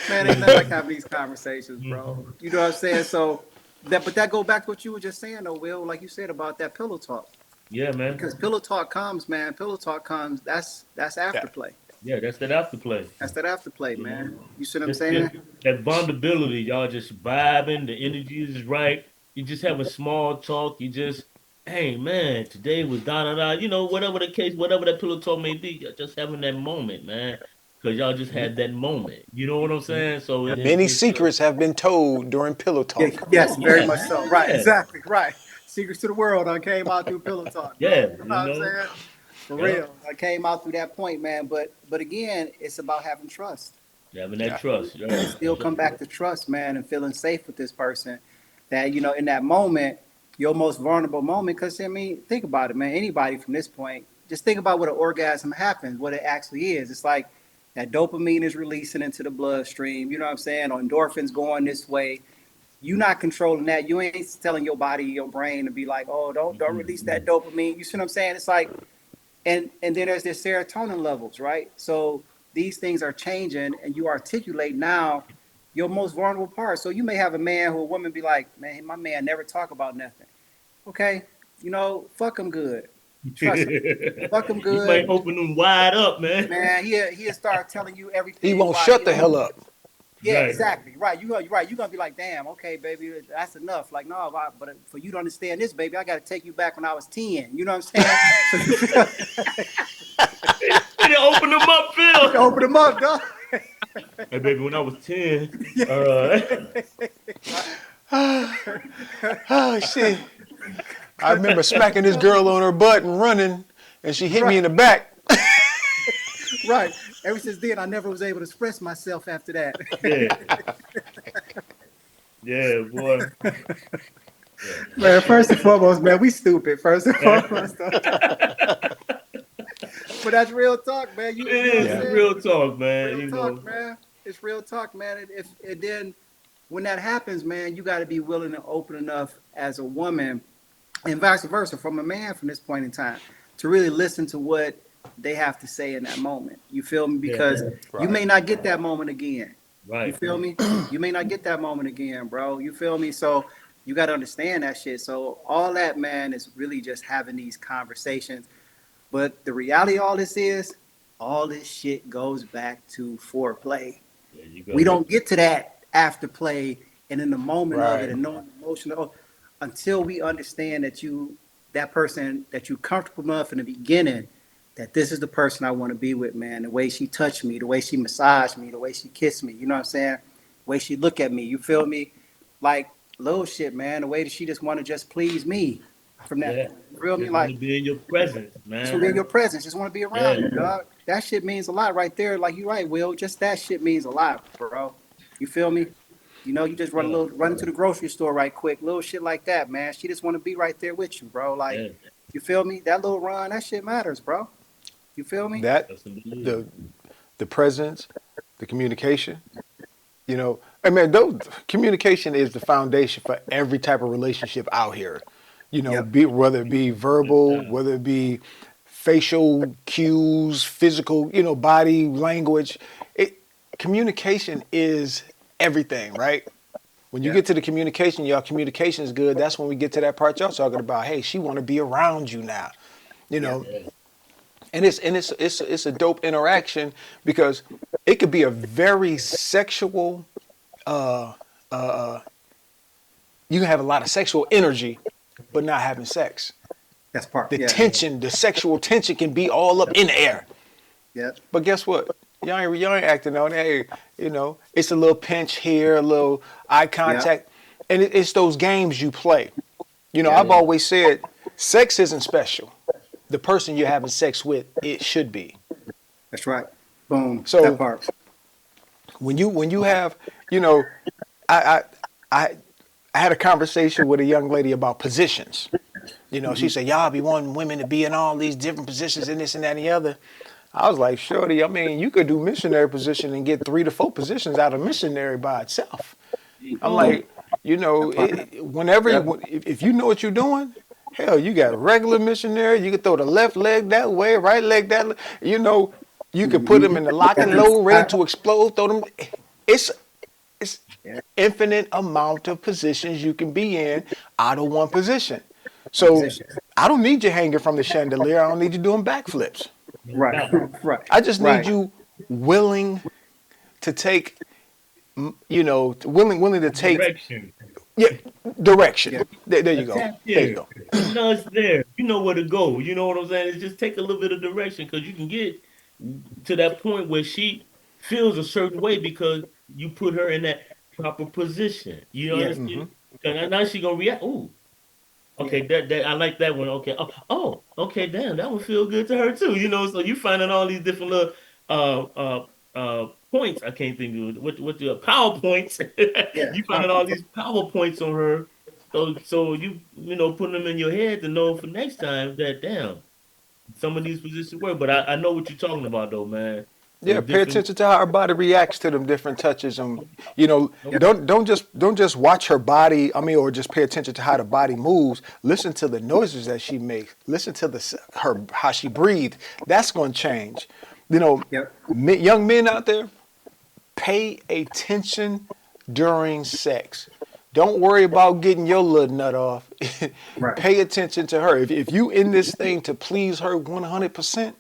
Man, ain't nothing like having these conversations, bro. You know what I'm saying? So but that go back to what you were just saying, though, Will. Like you said about that pillow talk, Yeah, man. because pillow talk comes, man. Pillow talk comes. That's Yeah. afterplay. Yeah, that's that afterplay. That's that afterplay, You know, man. You see what I'm just saying? that vulnerability. Y'all just vibing. The energy is right. You just having small talk. You just, hey man, today was da da da. Whatever the case, whatever that pillow talk may be, you're just having that moment, man. Because y'all just had that moment. You know what I'm saying? So Many secrets have been told during pillow Yeah, talk. yes, very yeah, much man, so. Right, yeah, exactly, right. Secrets to the world I came out through pillow talk, bro. yeah. You know what You I'm know, saying? For yeah. real. I came out through that point, man. But again, it's about having trust. Having that Yeah. trust. Yeah, It still that's come right. back to trust, man, and feeling safe with this person. That in that moment, your most vulnerable moment. Because I mean, think about it, man. Anybody from this point, just think about what an orgasm happens, what it actually is. It's like that dopamine is releasing into the bloodstream. You know what I'm saying? Or endorphins going this way. you not controlling that. You ain't telling your body, your brain to be like, oh, don't release that Mhm. dopamine. You see what I'm saying? It's like, and then there's this serotonin levels, right? So these things are changing, and you articulate now your most vulnerable part. So you may have a man who a woman be like, man, my man never talk about nothing. Okay, fuck him good. Trust him. Fuck him You might good, open them wide up, man. man. He'll start telling you He everything won't why shut he the don't. hell up. Yeah, Right. exactly. Right. You're right. You're gonna be like, damn, okay, baby, that's enough. Like, no, but for you to understand this, baby, I got to take you back when I was 10. You know what I'm saying? So you feel And they open them up, you can Phil. open them up, dog. Hey, baby, when I was 10, Yeah. uh, Oh shit. I remember smacking this girl on her butt and running, and she hit me in Right. the back. Right. Ever since then, I never was able to express myself after that. yeah, yeah, boy. Yeah, Man, first and foremost, man, we stupid. First and man. foremost, but that's real talk, man. It You know what I'm is. Yeah. It's saying? real talk, man. Real talk, man. It's real talk, man. If then when that happens, man, you got to be willing and open enough as a woman, and vice versa from a man from this point in time to really listen to what they have to say in that moment. You feel me? Yeah, Because you Right. may not get that moment again. You right. feel me? You may not get that moment again, bro. You feel me? So you got to understand that shit. So all that, man, is really just having these conversations. But the reality of all this shit goes back to foreplay. There you We go. don't get to that after play and in the moment of it Right. and knowing the emotion until we understand that person that you comfortable enough in the beginning that this is the person I want to be with, man. The way she touched me, the way she massaged me, the way she kissed me, you know what I'm saying? The way she look at me, you feel me? Like little shit, man. The way that she just want to just please me from that Yeah. point. You feel me? Just want Like to be in your presence, just want to be man. in your presence. Just want to be Yeah. around you, dog. That shit means a lot right there. Like you right, Will. Just that shit means a lot, bro. You feel me? You just Yeah. run into the grocery store right quick, little shit like that, man. She just want to be right there with you, bro. Like, Yeah. you feel me? That little run, that shit matters, bro. You feel me? That That's what it is. the the presence, the communication. I mean, those, communication is the foundation for every type of relationship out here. Yep. Be whether it be No verbal, doubt. whether it be facial cues, physical, body language. It Communication is everything, right? When you Yep. get to the communication, y'all communication is good. That's when we get to that part y'all talking about. Hey, she want to be around you now, you Yep. know, Yeah. and it's a dope interaction because it could be a very sexual. Uh, you can have a lot of sexual energy, but not having sex. That's part. The Yeah. tension, the sexual tension, can be all up in the air. Yep. But guess what? Y'all ain't acting on it. Hey, it's a little pinch here, a little eye Yep. contact, and it's those games you play. I've Yep. Yeah. always said, sex isn't special. The person you're having sex with, it should be. That's right. Boom. That So part. when you have, you know, I I I I had a conversation with a young lady about positions. She Hmm. said, "Y'all be wanting women to be in all these different positions and this and that and the other." I was like, "Shorty, I mean, you could do missionary position and get 3 to 4 positions out of missionary by itself." I'm Boom. like, That part. whenever Yep. if you know what you're doing, hell, you got regular missionary. You can throw the left leg that way, right leg that. You could put them Hmm. in the lock and load, ready to explode. Throw them. It's it's Yeah. infinite amount of positions you can be in out of one position. One So position. I don't need you hanging from the chandelier. I don't need you doing backflips. No Right. doubt. Right. I just need Right. you willing to take, willing to take, Direction. yeah, direction. Yeah. There A you go. tap There you here. go. A nudge there. You know where to go. You know what I'm saying? It's just take a little bit of direction because you can get to that point where she feels a certain way because you put her in that proper position. You Yeah. understand? And now she gonna react. Ooh, Yeah. okay, that I like that one. Okay. Okay, damn, that one feel good to her too. So you finding all these different little uh uh points. I can't think of what the power points. Yeah. You finding all these power points on her. So you putting them in your head to know for next time that damn some of these positions work. But I know what you're talking about though, man. Yeah, those pay different. attention to how her body reacts to them different touches, and Yep. don't just watch her body. I mean, or just pay attention to how the body moves. Listen to the noises that she makes. Listen to her how she breathes. That's going to change. You know, Yep. young men out there, pay attention during sex. Don't worry about getting your little nut off. Right. Pay attention to her. If you in this thing to please her 100%,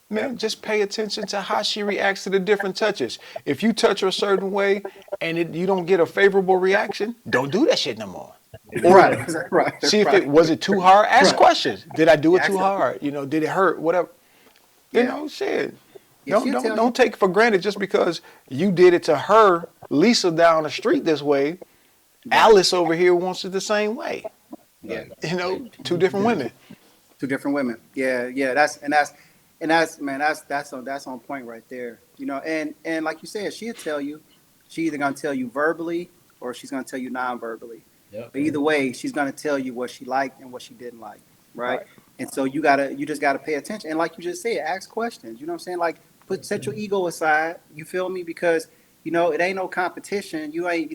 man, Yep. just pay attention to how she reacts to the different touches. If you touch her a certain way and you don't get a favorable reaction, don't do that shit no more. Or Right. Right. see if it Right. was it too hard. Ask Right. questions. Did I do it too Ask her. hard? Did it hurt? Whatever. Yeah. Shit. Yeah. Don't She'll don't tell you. don't take for granted just because you did it to her, Lisa down the street this way. Right. Alice over here wants it the same way. Yeah. Two different women. Two different women. Yeah. Yeah. That's man. That's on point right there. And like you said, she'll tell you. She either gonna tell you verbally or she's gonna tell you non-verbally. Yep. But either way, she's gonna tell you what she liked and what she didn't like, right? Right. And so you just gotta pay attention. And like you just said, ask questions. You know what I'm saying? Like set your ego aside. You feel me? Because it ain't no competition. You ain't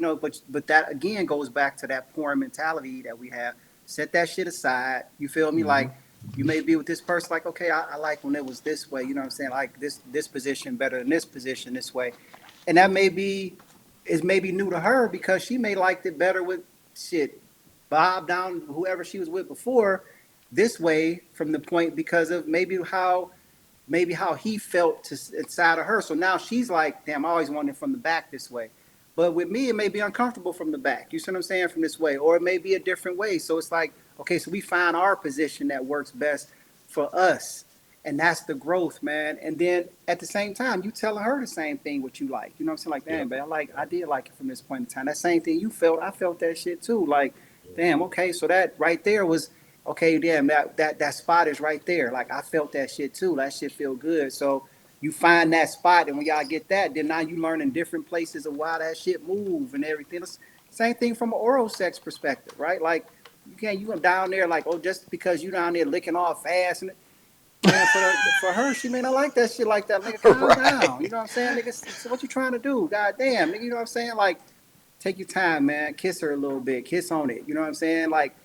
but that again goes back to that porn mentality that we have. Set that shit aside. You feel me? Mm-hmm. Like you may be with this person, like, okay, I like when it was this way. You know what I'm saying? Like this position better than this position this way. And that may be new to her because she may liked it better with shit Bob down whoever she was with before this way from the point because of maybe how he felt inside of her. So now she's like, damn, I always wanted it from the back this way. But with me, it may be uncomfortable from the back. You see what I'm saying? From this way, or it may be a different way. So it's like, okay, so we find our position that works best for us, and that's the growth, man. And then at the same time, you telling her the same thing what you like. You know what I'm saying? Like, damn, Yep. babe, I did like it from this point in time. That same thing you felt, I felt that shit too. Like, damn, okay, so that right there was okay. Damn, that spot is right there. Like, I felt that shit too. That shit feel good. So you find that spot, and when y'all get that, then now you learn in different places of why that shit move and everything. It's same thing from an oral sex perspective, right? Like you go down there like, oh, just because you down there licking all fast and man, for her, she may not like that shit like that. Nigga, calm down. You Right. know what I'm saying? Nigga, so what you trying to do? God damn, nigga, you know what I'm saying? Like, take your time, man. Kiss her a little bit. Kiss on it. You know what I'm saying? Like,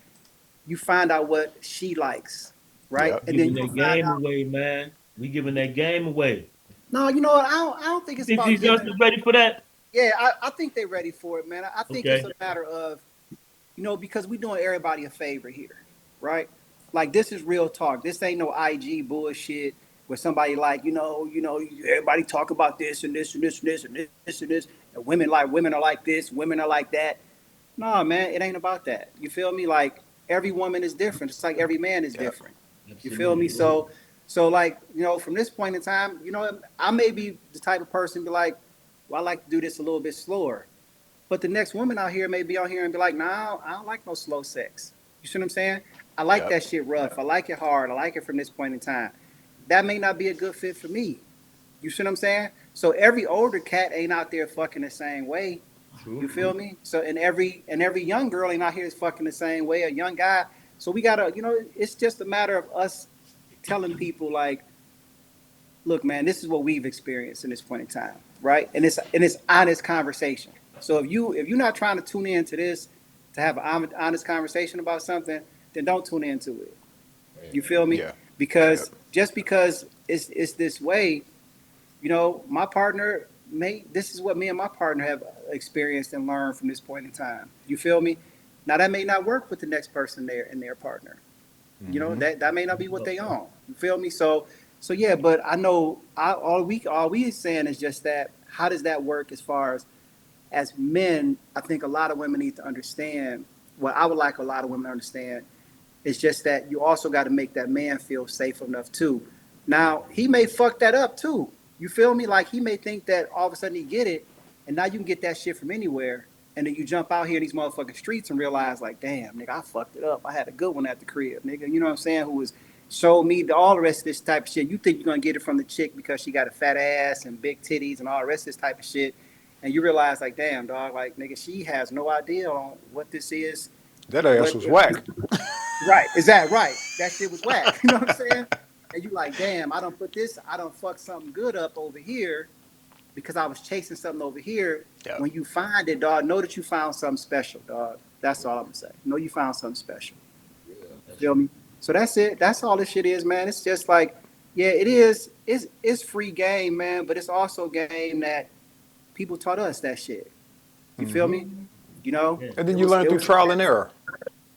you find out what she likes, right? Yep. And then Giving you'll that find game out. away, man. We giving that game away. No, you know what? I don't think You it's think about these giving. youngsters ready for that? Yeah, I think they're ready for it, man. I think it's Okay. a matter of, because we're doing everybody a favor here, right? Like this is real talk. This ain't no IG bullshit where somebody like, everybody talk about this and this and this and this and this and this, and women are like this, women are like that. No, man, it ain't about that. You feel me? Like every woman is different. It's like every man is Yep. different. You feel me? Absolutely. So like, from this point in time, I may be the type of person be like, well, I like to do this a little bit slower. But the next woman out here may be out here and be like, nah, I don't like no slow sex. You see what I'm saying? I like Yep. that shit rough. I like it hard. I like it from this point in time. That may not be a good fit for me. You see what I'm saying? So every older cat ain't out there fucking the same way. True. You feel me? So and every young girl ain't out here is fucking the same way. A young guy. So we gotta, it's just a matter of us telling people like, look, man, this is what we've experienced in this point in time, right? And it's honest conversation. So if you're not trying to tune into this to have an honest conversation about something, then don't tune into it. You feel me? Yeah. Yep. Because just because it's this way, my partner may this is what me and my partner have experienced and learned from this point in time. You feel me? Now that may not work with the next person there and their partner. Mm-hmm. That may not be what they own. You feel me? So yeah, but I know all we saying is just that how does that work as far as men, I think a lot of women need to understand what I would like a lot of women to understand is just that you also got to make that man feel safe enough too. Now, he may fuck that up too. You feel me? Like he may think that all of a sudden he get it and now you can get that shit from anywhere. And then you jump out here in these motherfucking streets and realize like, damn, nigga, I fucked it up. I had a good one at the crib, nigga. You know what I'm saying? Who was showed me all the rest of this type of shit. You think you're gonna get it from the chick because she got a fat ass and big titties and all the rest of this type of shit. And you realize like, damn, dog, like nigga, she has no idea on what this is. That ass What was if whack. right, is that right? That shit was whack. You know what I'm saying? and you like, damn, I don't fuck something good up over here because I was chasing something over here. Yeah. When you find it, dog, know that you found something special, dog. That's all I'm gonna say. Know you found something special. That's Feel true. me? So that's it. That's all this shit is, man. It's just like, yeah, it is. It's free game, man. But it's also game that people taught us that shit. You feel Hmm. me? You know, Yeah. And then you learn it through was trial and error.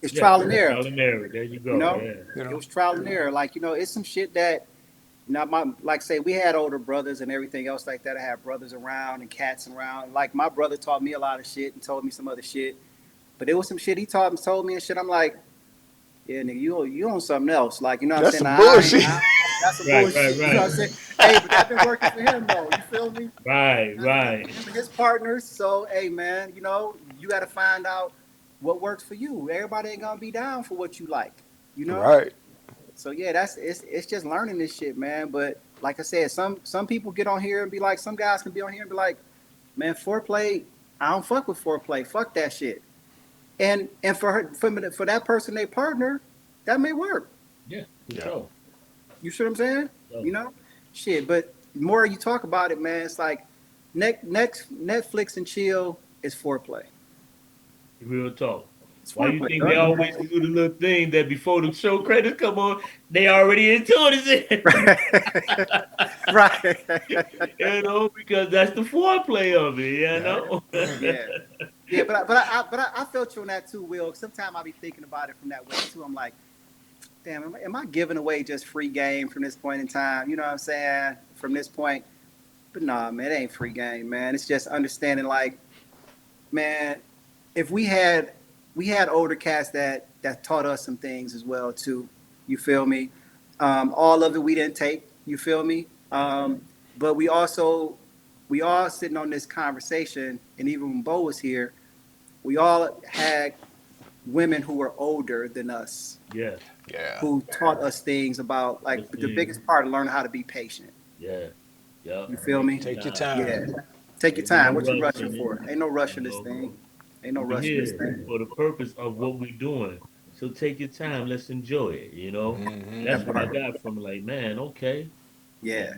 it's Yeah. trial and error. Trial and error. There you You go. know, Yeah. You it know. was trial and error. Like, it's some shit that now my like say we had older brothers and everything else like that. I had brothers around and cats around. Like my brother taught me a lot of shit and told me some other shit. But there was some shit he taught and told me and shit. I'm like, yeah, nigga, you on something else. Like, you know what I'm That's saying? some Nah, bullshit. that's some Right. Right. bullshit. You know what I'm Right. saying? Hey, but that been working for him though. You feel me? Right. That been working Right. for him and his partners. So, hey, man, you got to find out what works for you. Everybody ain't gonna be down for what you like. You know? Right. So yeah, it's just learning this shit, man. But like I said, some people get on here and be like, some guys can be on here and be like, man, foreplay, I don't fuck with foreplay. Fuck that shit. And for that person, they partner, that may work. Yeah. For Yeah. sure. You see what I'm saying? So, You know, shit. But the more you talk about it, man, it's like next Netflix and chill is foreplay. real talk. It's Why you foreplay, think they dog. always do the little thing that before the show credits come on, they already into it? Right. Because that's the foreplay of it, Yeah. Yeah. Yeah, but I felt you on that too, Will. Sometimes I be thinking about it from that way too. I'm like, damn, am I giving away just free game from this point in time? You know what I'm saying? From this point, but nah, man, it ain't free game, man. It's just understanding, like, man, if we had older cats that taught us some things as well too. You feel me? All of it we didn't take. You feel me? But we all sitting on this conversation, and even when Bo was here, we all had women who were older than us Yeah. Yeah. who taught us things about, Other like, the things. biggest part of learning how to be patient. Yeah. Yeah. You feel Take me? your Take your time. Yeah. time. Take your Ain't no time. What you rush rushing in it. for? Ain't no rush You in this know, thing. Ain't no we rush in this here thing. for the purpose of what we're doing. So take your time. Let's enjoy it. Hmm. That's That what I part. got from it. Like, man, okay. Yeah.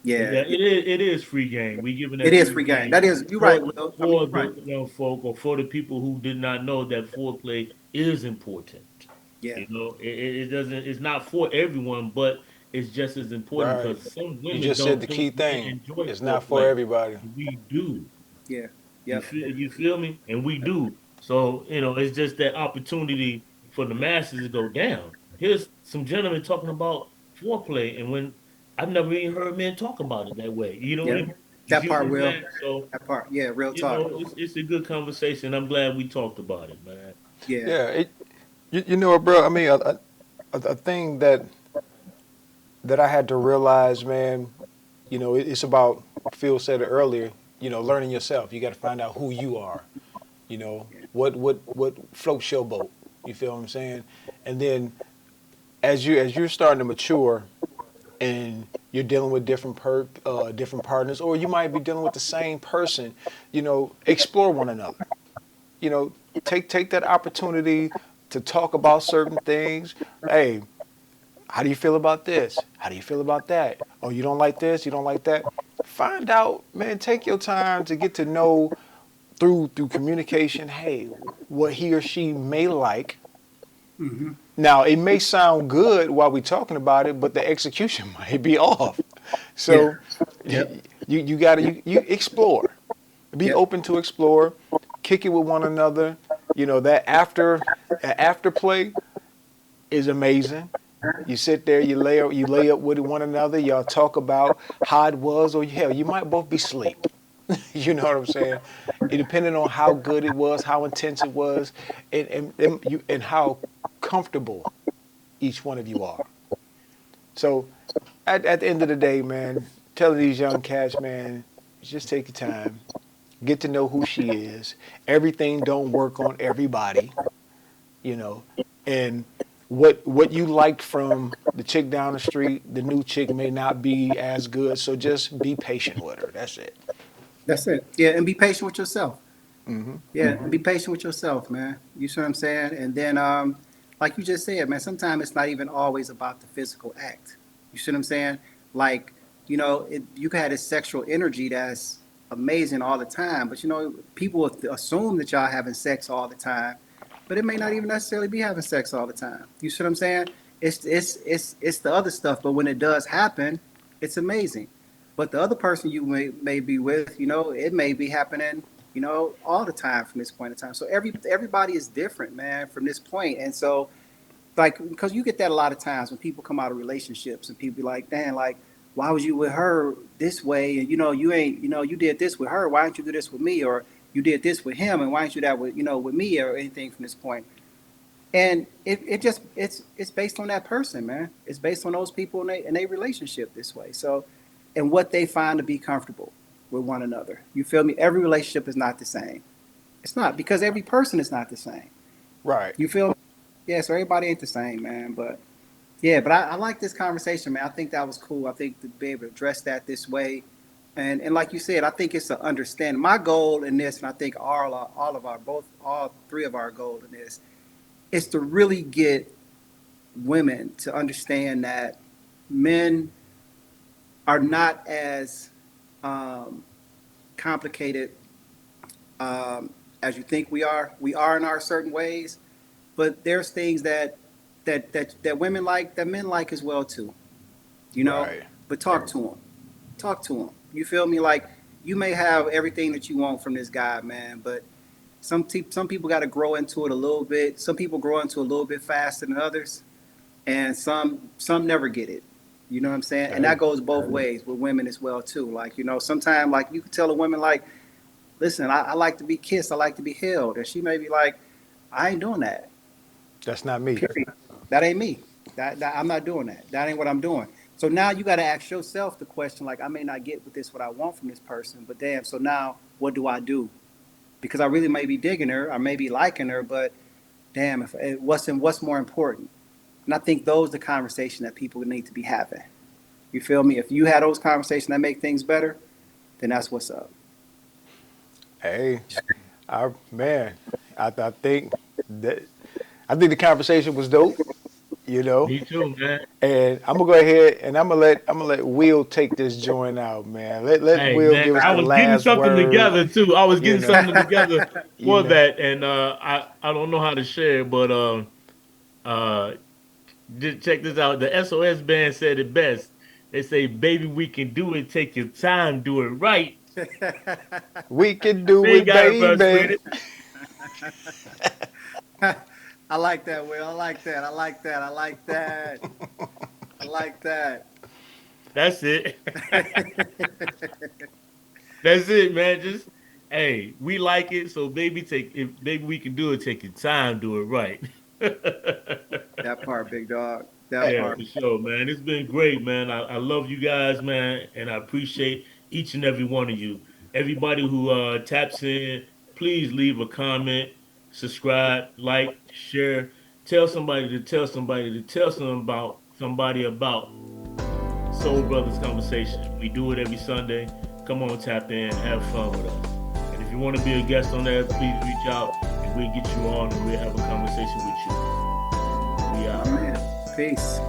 Yeah. But Yeah. yeah, it is free game. We giving It that is free free game. game That is, you're right, for Will. I mean, for you're right. the young folk or for the people who did not know that foreplay is important. Yeah. It doesn't. It's not for everyone, but it's just as important Right. because some You women just said don't the think key men thing. enjoy It's not for foreplay. everybody. We do. Yeah. You Yep. feel you feel me? And we do. So, it's just that opportunity for the masses to go down. Here's some gentlemen talking about foreplay, and when I've never even heard men talk about it that way. Yep. You That see what part, I'm Will. saying? So, That part. Yeah. Real talk. it's a good conversation. I'm glad we talked about it, man. Yeah. Yeah. You know what, bro? I mean, a thing that I had to realize, man. It's about, Phil said it earlier. Learning yourself. You got to find out who you are. What floats your boat. You feel what I'm saying? And then as you're starting to mature and you're dealing with different partners, or you might be dealing with the same person. Explore one another. You know, take that opportunity to talk about certain things. Hey, how do you feel about this? How do you feel about that? Oh, you don't like this? You don't like that? Find out, man. Take your time to get to know through communication. Hey, what he or she may like. Mm-hmm. Now, it may sound good while we're talking about it, but the execution might be off. Yeah. So, Yep. you gotta you explore, be Yep. open to explore, kick it with one another. That after play is amazing. You sit there, you lay up with one another, y'all talk about how it was, or hell, you might both be asleep. You know what I'm saying? It depending on how good it was, how intense it was, and how comfortable each one of you are. So at the end of the day, man, telling these young cats, man, just take your time, get to know who she is. Everything don't work on everybody, you know, and what you liked from the chick down the street, the new chick may not be as good. So just be patient with her. That's it. That's it. Yeah. And be patient with yourself. Hmm. Yeah. And be patient with yourself, man. You see what I'm saying? And then, like you just said, man, sometimes it's not even always about the physical act. You see what I'm saying? Like, you can have this sexual energy that's amazing all the time, but people assume that y'all having sex all the time, but it may not even necessarily be having sex all the time. You see what I'm saying? It's the other stuff, but when it does happen, it's amazing. But the other person you may be with, it may be happening, all the time from this point in time. So everybody is different, man, from this point. And so, like, because you get that a lot of times when people come out of relationships and people be like, "Dan, like, why was you with her this way? And you ain't, you did this with her. Why don't you do this with me? Or you did this with him, and why don't you do that with, with me or anything from this point?" And it's based on that person, man. It's based on those people and they relationship this way. So, and what they find to be comfortable with one another. You feel me? Every relationship is not the same. It's not, because every person is not the same. Right. You feel me? Yeah, so everybody ain't the same, man. But yeah, but I like this conversation, man. I think that was cool. I think to be able to address that this way. And like you said, I think it's an understanding. My goal in this, and I think all three of our goals in this, is to really get women to understand that men are not as um, complicated as you think we are. We are in our certain ways, but there's things that women like, that men like as well too. You know, Right. but talk to them. Talk to them. You feel me? Like, you may have everything that you want from this guy, man, but some people got to grow into it a little bit. Some people grow into it a little bit faster than others, and some never get it. You know what I'm saying? And that Hey. goes both ways with women as well too. Like, sometimes, like, you could tell a woman, like, listen, I like to be kissed, I like to be held, and she may be like, I ain't doing that. That's not me. Period. That ain't me. That I'm not doing that. That ain't what I'm doing. So now you got to ask yourself the question, like, I may not get with this what I want from this person, but damn, so now what do I do? Because I really may be digging her, I may be liking her, but damn, if what's more important? And I think those are the conversation that people need to be having. You feel me? If you had those conversations that make things better, then that's what's up. Hey, man, I think that I think the conversation was dope. You know, Me too, man. and I'm gonna go ahead and I'm gonna let Will take this joint out, man. Let Hey, Will man, give us I the was getting last something word. together too. I was You getting know, something together you for know. that, and I don't know how to share it, but uh, just check this out. The SOS band said it best. They say, "Baby, we can do it. Take your time, do it right." We can do They ain't it, got to baby. frustrate it. I like that, Will. I like that. I like that. I like that. I like that. That's it. That's it, man. Just hey, we like it, so baby, take if baby we can do it. Take your time, do it right. That part, big dog. That Yeah, part. for sure, man. It's been great, man. I love you guys, man, and I appreciate each and every one of you. Everybody who taps in, please leave a comment, subscribe, like, share, tell somebody to tell somebody to tell somebody about Soul Brothers Conversation. We do it every Sunday. Come on, tap in, have fun with us. And if you want to be a guest on that, please reach out and we'll get you on and we'll have a conversation with you. We My out. man. Peace.